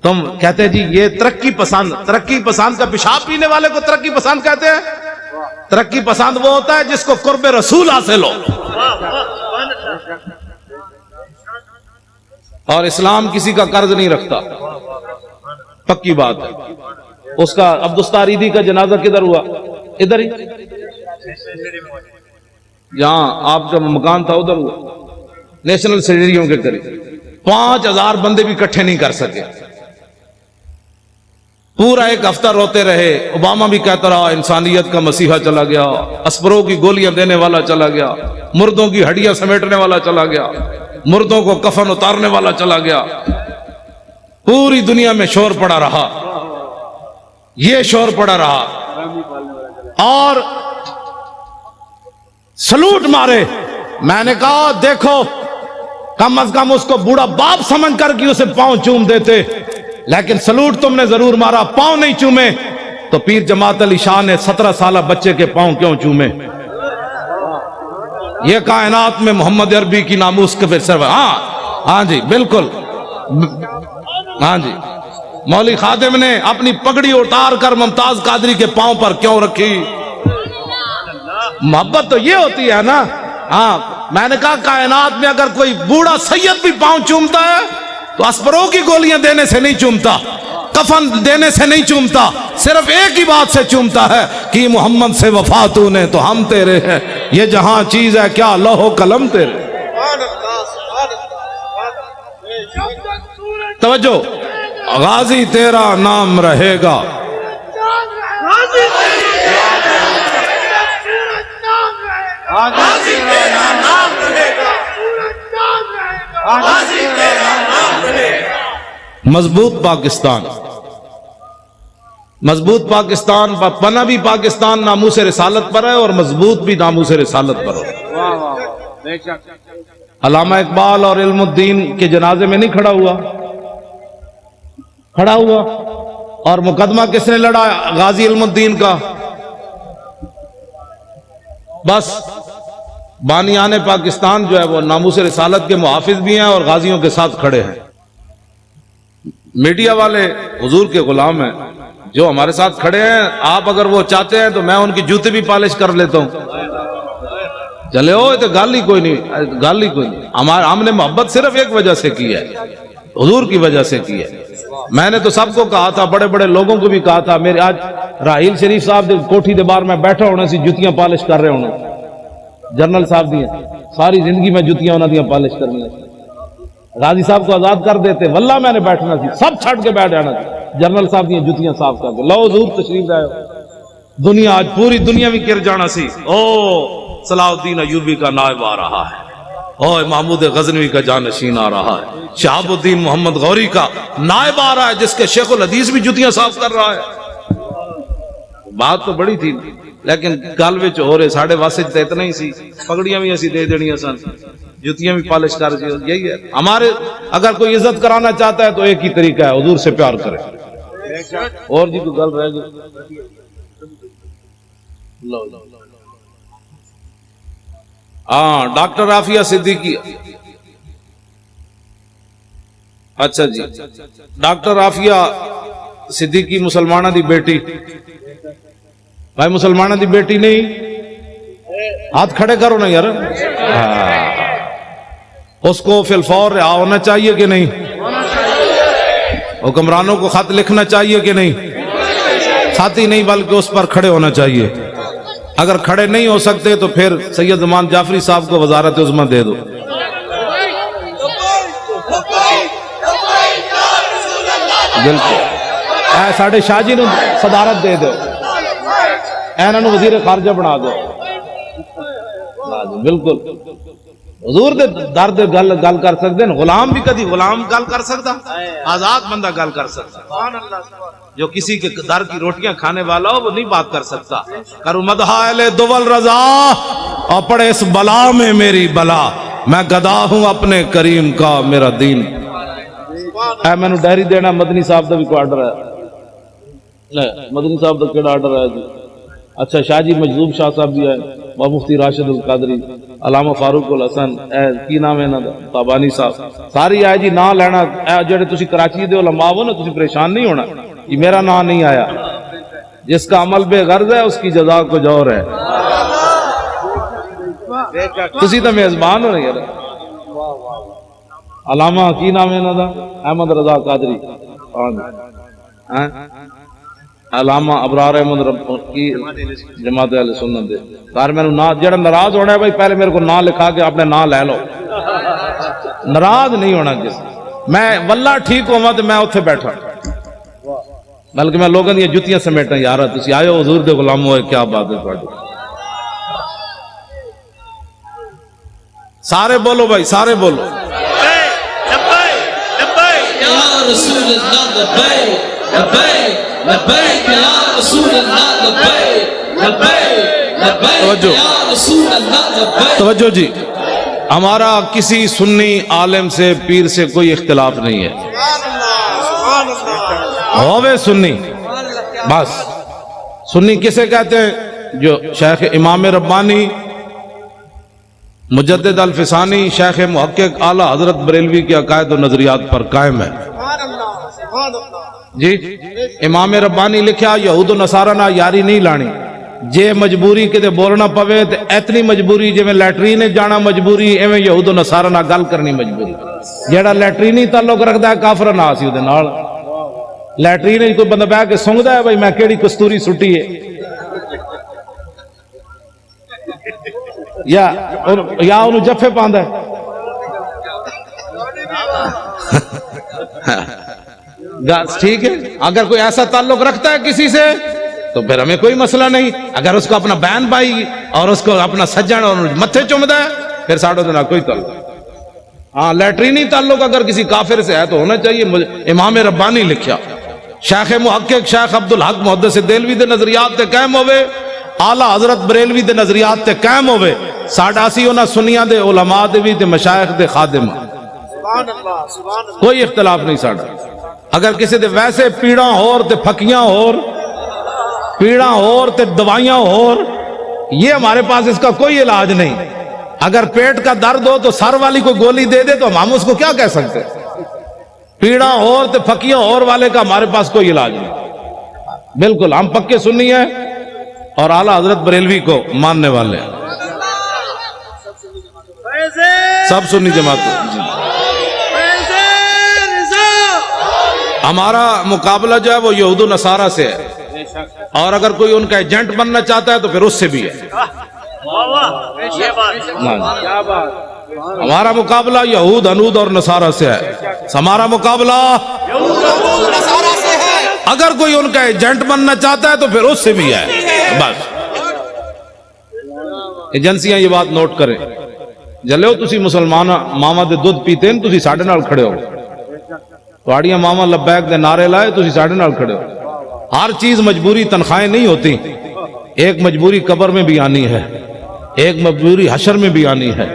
تم کہتے جی یہ ترقی پسند، ترقی پسند کا پیشاب پینے والے کو ترقی پسند کہتے ہیں؟ ترقی پسند وہ ہوتا ہے جس کو قرب رسول حاصل ہو۔ اور اسلام کسی کا قرض نہیں رکھتا، پکی بات ہے۔ اس کا عبدالستاریدی کا جنازہ کدھر ہوا؟ ادھر ہی، جہاں آپ کا مکان تھا ادھر ہوا، نیشنل اسٹیڈیم کے قریب۔ 5000 بندے بھی اکٹھے نہیں کر سکے، پورا ایک ہفتہ روتے رہے۔ اوباما بھی کہتا رہا انسانیت کا مسیحا چلا گیا، اسپروں کی گولیاں دینے والا چلا گیا، مردوں کی ہڈیاں سمیٹنے والا چلا گیا، مردوں کو کفن اتارنے والا چلا گیا۔ پوری دنیا میں شور پڑا رہا، یہ شور پڑا رہا، اور سلوٹ مارے۔ میں نے کہا دیکھو کم از کم اس کو بوڑھا باپ سمجھ کر کہ اسے پاؤں چوم دیتے، لیکن سلوٹ تم نے ضرور مارا، پاؤں نہیں چومے۔ تو پیر جماعت علی شاہ نے 17 سالہ بچے کے پاؤں کیوں چومے؟ یہ کائنات میں محمد عربی کی ناموس کے پھر سر۔ ہاں جی بالکل، ہاں جی۔ مولوی خادم نے اپنی پگڑی اتار کر ممتاز قادری کے پاؤں پر کیوں رکھی؟ محبت تو یہ ہوتی ہے نا۔ ہاں میں نے کہا کائنات میں اگر کوئی بوڑھا سید بھی پاؤں چومتا ہے تو اسپروں کی گولیاں دینے سے نہیں چومتا، کفن دینے سے نہیں چومتا، صرف ایک ہی بات سے چومتا ہے کہ محمد سے وفا تو نے تو ہم تیرے ہیں، یہ جہاں چیز ہے کیا لوح و قلم تیرے۔ توجہ، غازی تیرا نام رہے گا، مضبوط پاکستان، مضبوط پاکستان، پناہ بھی پاکستان ناموس رسالت پر ہے اور مضبوط بھی ناموس رسالت پر ہے۔ علامہ اقبال اور علم الدین کے جنازے میں نہیں کھڑا ہوا، کھڑا ہوا، اور مقدمہ کس نے لڑا؟ غازی علم الدین کا۔ بس بانیان پاکستان جو ہے وہ ناموس رسالت کے محافظ بھی ہیں اور غازیوں کے ساتھ کھڑے ہیں۔ میڈیا والے حضور کے غلام ہیں، جو ہمارے ساتھ کھڑے ہیں، آپ اگر وہ چاہتے ہیں تو میں ان کی جوتے بھی پالش کر لیتا ہوں۔ چلے ہو تو گال ہی کوئی نہیں، گال ہی کوئی نہیں۔ ہم نے محبت صرف ایک وجہ سے کی ہے، حضور کی وجہ سے کی ہے۔ میں نے تو سب کو کہا تھا، بڑے بڑے لوگوں کو بھی کہا تھا، میرے آج راحیل شریف صاحب کوٹھی دے بار میں بیٹھا ہونے سی جوتیاں پالش کر رہے ہونے، جنرل صاحب دی ساری زندگی میں جوتیاں انہوں نے پالش کرنی، غازی صاحب کو آزاد کر دیتے، واللہ میں نے بیٹھنا سی، سب چھٹ کے بیٹھ جانا تھا، جنرل صاحب دی جوتیاں صاف کر کے لو حضور تشریف لائے، دنیا آج پوری دنیا بھی گر جانا سی۔ او صلاح الدین ایوبی کا نائب آ رہا ہے، او محمود غزنوی کا جانشین آ رہا ہے، شہاب الدین محمد غوری کا نائب آ رہا ہے جس کے شیخ الحدیث بھی جوتیاں صاف کر رہا ہے۔ بات تو بڑی تھی، لیکن گل وچ ہو رہے ساڑھے واسط تے اتنا ہی سی، پگڑیاں بھی ایسی دے دینیاں سن، جوتیاں بھی پالش کر دی۔ یہی ہے ہمارے، اگر کوئی عزت کرانا چاہتا ہے تو ایک ہی طریقہ ہے، حضور سے پیار کرے۔ اور جی کوئی گل رہ گئی؟ ہاں ڈاکٹر عافیہ صدیقی، اچھا جی، ڈاکٹر عافیہ صدیقی مسلمانہ دی بیٹی، بھائی مسلمانہ دی بیٹی نہیں، ہاتھ کھڑے کرو نا یار۔ اس کو فی الفور رہا ہونا چاہیے کہ نہیں؟ حکمرانوں کو خط لکھنا چاہیے کہ نہیں؟ خط ہی نہیں بلکہ اس پر کھڑے ہونا چاہیے۔ اگر کھڑے نہیں ہو سکتے تو پھر سید زمان جعفری صاحب کو وزارت عظمیٰ دے دو۔ بالکل، اے ساڑھے شاہ جی نو صدارت دے دو، اینہ نو وزیر خارجہ بنا دو۔ بالکل، حضور دے درد گل کر سکتے ہیں، غلام بھی کدی غلام گل کر سکتا، آزاد بندہ گل کر سکتا، جو کسی کے در کی روٹیاں کھانے والا ہو وہ نہیں بات کر سکتا۔ کرو مدح اہل دول رضا اور پڑے اس بلا میں میری بلا، میں گدا ہوں اپنے کریم کا میرا دین۔ اے میں نے ڈائری دینا، مدنی صاحب دا بھی کوئی آرڈر ہے؟ مدنی صاحب دا کیڑا آرڈر ہے جی؟ اچھا شاہ جی مجذوب شاہ صاحب بھی ہے، مفتی راشد القادری علامہ فاروق الحسن کی نام ہے نا تابانی صاحب ساری آئے جی نا لینا جڑے تسی کراچی دے علماء ہو نا تسی پریشان نہیں ہونا کہ میرا نام نہیں آیا جس کا عمل بے غرض ہے اس کی جزا کو جور ہے تسی تو میزبان ہو رہی ہے علامہ کی نام ہے نا احمد رضا قادری علامہ ابرار احمد کی جماعت اہل سنت دے سار میں نا جڑا ناراض ہونا ہے بھائی پہلے میرے کو نا لکھا کے اپنے نا لے لو ناراض نہیں ہونا کس میں واللہ ٹھیک ہوا تو میں اتنے بیٹھا بلکہ میں لوگوں دی جتیاں سمیٹا یار تسی آئے ہو حضور دے غلام ہوئے کیا بات ہے تھوڑی سارے بولو بھائی سارے بولو یا رسول اللہ لبیک لبیک لبیک یا رسول اللہ لبیک لبیک لبیک یا رسول اللہ لبیک توجہ جی ہمارا کسی سنی عالم سے پیر سے کوئی اختلاف نہیں ہے ہووے سنی بس سنی کسے کہتے ہیں جو شیخ امام ربانی مجدد الفسانی شیخ محقق اعلیٰ حضرت بریلوی کے عقائد و نظریات پر قائم ہے جی امام ربانی لکھیا یہود و نصارہ نہ یاری نہیں لانی جے مجبوری کتے بولنا پوے تے اتنی مجبوری جے میں لیٹرین جانا مجبوری ایویں یہود و نصارہ نہ گل کرنی مجبوری جیڑا لیٹرینی تعلق رکھدا ہے کافر نہ اسی دے نال لیٹرین کوئی بندہ بیٹھ کے سونگدا ہے بھائی میں کیڑی کستوری سٹی ہے یا انہوں جفے پاندا ہے ٹھیک ہے اگر کوئی ایسا تعلق رکھتا ہے کسی سے تو پھر ہمیں کوئی مسئلہ نہیں اگر اس کو اپنا بہن بھائی اور اس کو اپنا سجن اور متھے چومدا ہے پھر ساڑھو دینا کوئی تعلق ہاں لیٹرینی تعلق اگر کسی کافر سے ہے تو ہونا چاہیے امام ربانی لکھیا شیخ محقق شیخ عبدالحق محدث دہلوی دے نظریات تے قائم ہوئے اعلیٰ حضرت بریلوی دے نظریات تے قائم ہوئے ساڑھا سی انہاں سنیاں دے علماء دے بھی تے مشایخ دے خادم کوئی اختلاف نہیں ساڑھا اگر کسی دے ویسے پیڑاں ہور تے پھکیاں ہور پیڑاں ہور تے دوائیاں ہور یہ ہمارے پاس اس کا کوئی علاج نہیں اگر پیٹ کا درد ہو تو سر والی کو گولی دے دے تو ہم اس کو کیا کہہ سکتے پیڑاں ہور تے پھکیاں ہور والے کا ہمارے پاس کوئی علاج نہیں بالکل ہم پکے سنی ہیں اور اعلیٰ حضرت بریلوی کو ماننے والے ہیں سب سنی جماعت ہمارا مقابلہ جو ہے وہ یہود و نصارہ سے ہے اور اگر کوئی ان کا ایجنٹ بننا چاہتا ہے تو پھر اس سے بھی ہے ہمارا مقابلہ یہود انود اور نصارہ سے ہے ہمارا مقابلہ اگر کوئی ان کا ایجنٹ بننا چاہتا ہے تو پھر اس سے بھی ہے بس ایجنسیاں یہ بات نوٹ کریں جلے ہو تسی مسلمان ماما دے دودھ پیتے ہیں تسی ساڑھے نال کھڑے ہو تواڑیاں ماما لبیک دے نعرے لائے تسی ساڑھے نال کھڑے ہو ہر چیز مجبوری تنخواہیں نہیں ہوتی ایک مجبوری قبر میں بھی آنی ہے ایک مجبوری حشر میں بھی آنی ہے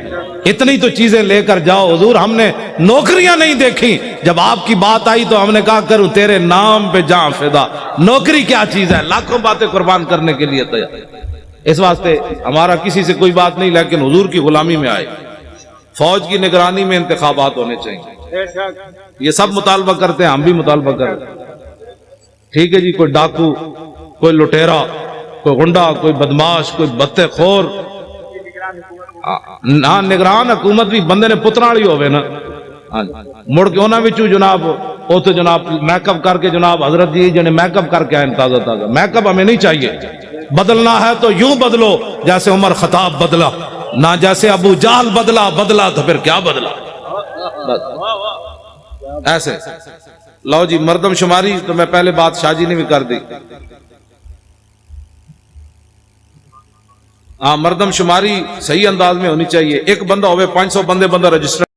اتنی تو چیزیں لے کر جاؤ حضور ہم نے نوکریاں نہیں دیکھی جب آپ کی بات آئی تو ہم نے کہا کروں تیرے نام پہ جاں فدا نوکری کیا چیز ہے لاکھوں باتیں قربان کرنے کے لیے تیار اس واسطے ہمارا کسی سے کوئی بات نہیں لیکن حضور کی غلامی میں آئے فوج کی نگرانی میں انتخابات ہونے چاہیے یہ سب مطالبہ کرتے ہیں ہم بھی مطالبہ کرتے ہیں ٹھیک ہے جی کوئی ڈاکو کوئی لٹیرا کوئی غنڈا کوئی بدماش کوئی بتے خور نہ نگران حکومت بھی بندے نے پترالی ہوئے نا مڑ کے انہاں وچوں جناب او تو جناب میک اپ کر کے جناب حضرت جی جنہیں میک اپ کر کے آئے تازہ تازہ میک اپ ہمیں نہیں چاہیے بدلنا ہے تو یوں بدلو جیسے عمر خطاب بدلا نہ جیسے ابو جہل بدلا تو پھر کیا بدلا ایسے لو جی مردم شماری تو میں پہلے بات شاہ جی نے بھی کر دی ہاں مردم شماری صحیح انداز میں ہونی چاہیے ایک بندہ ہوئے 500 بندہ رجسٹر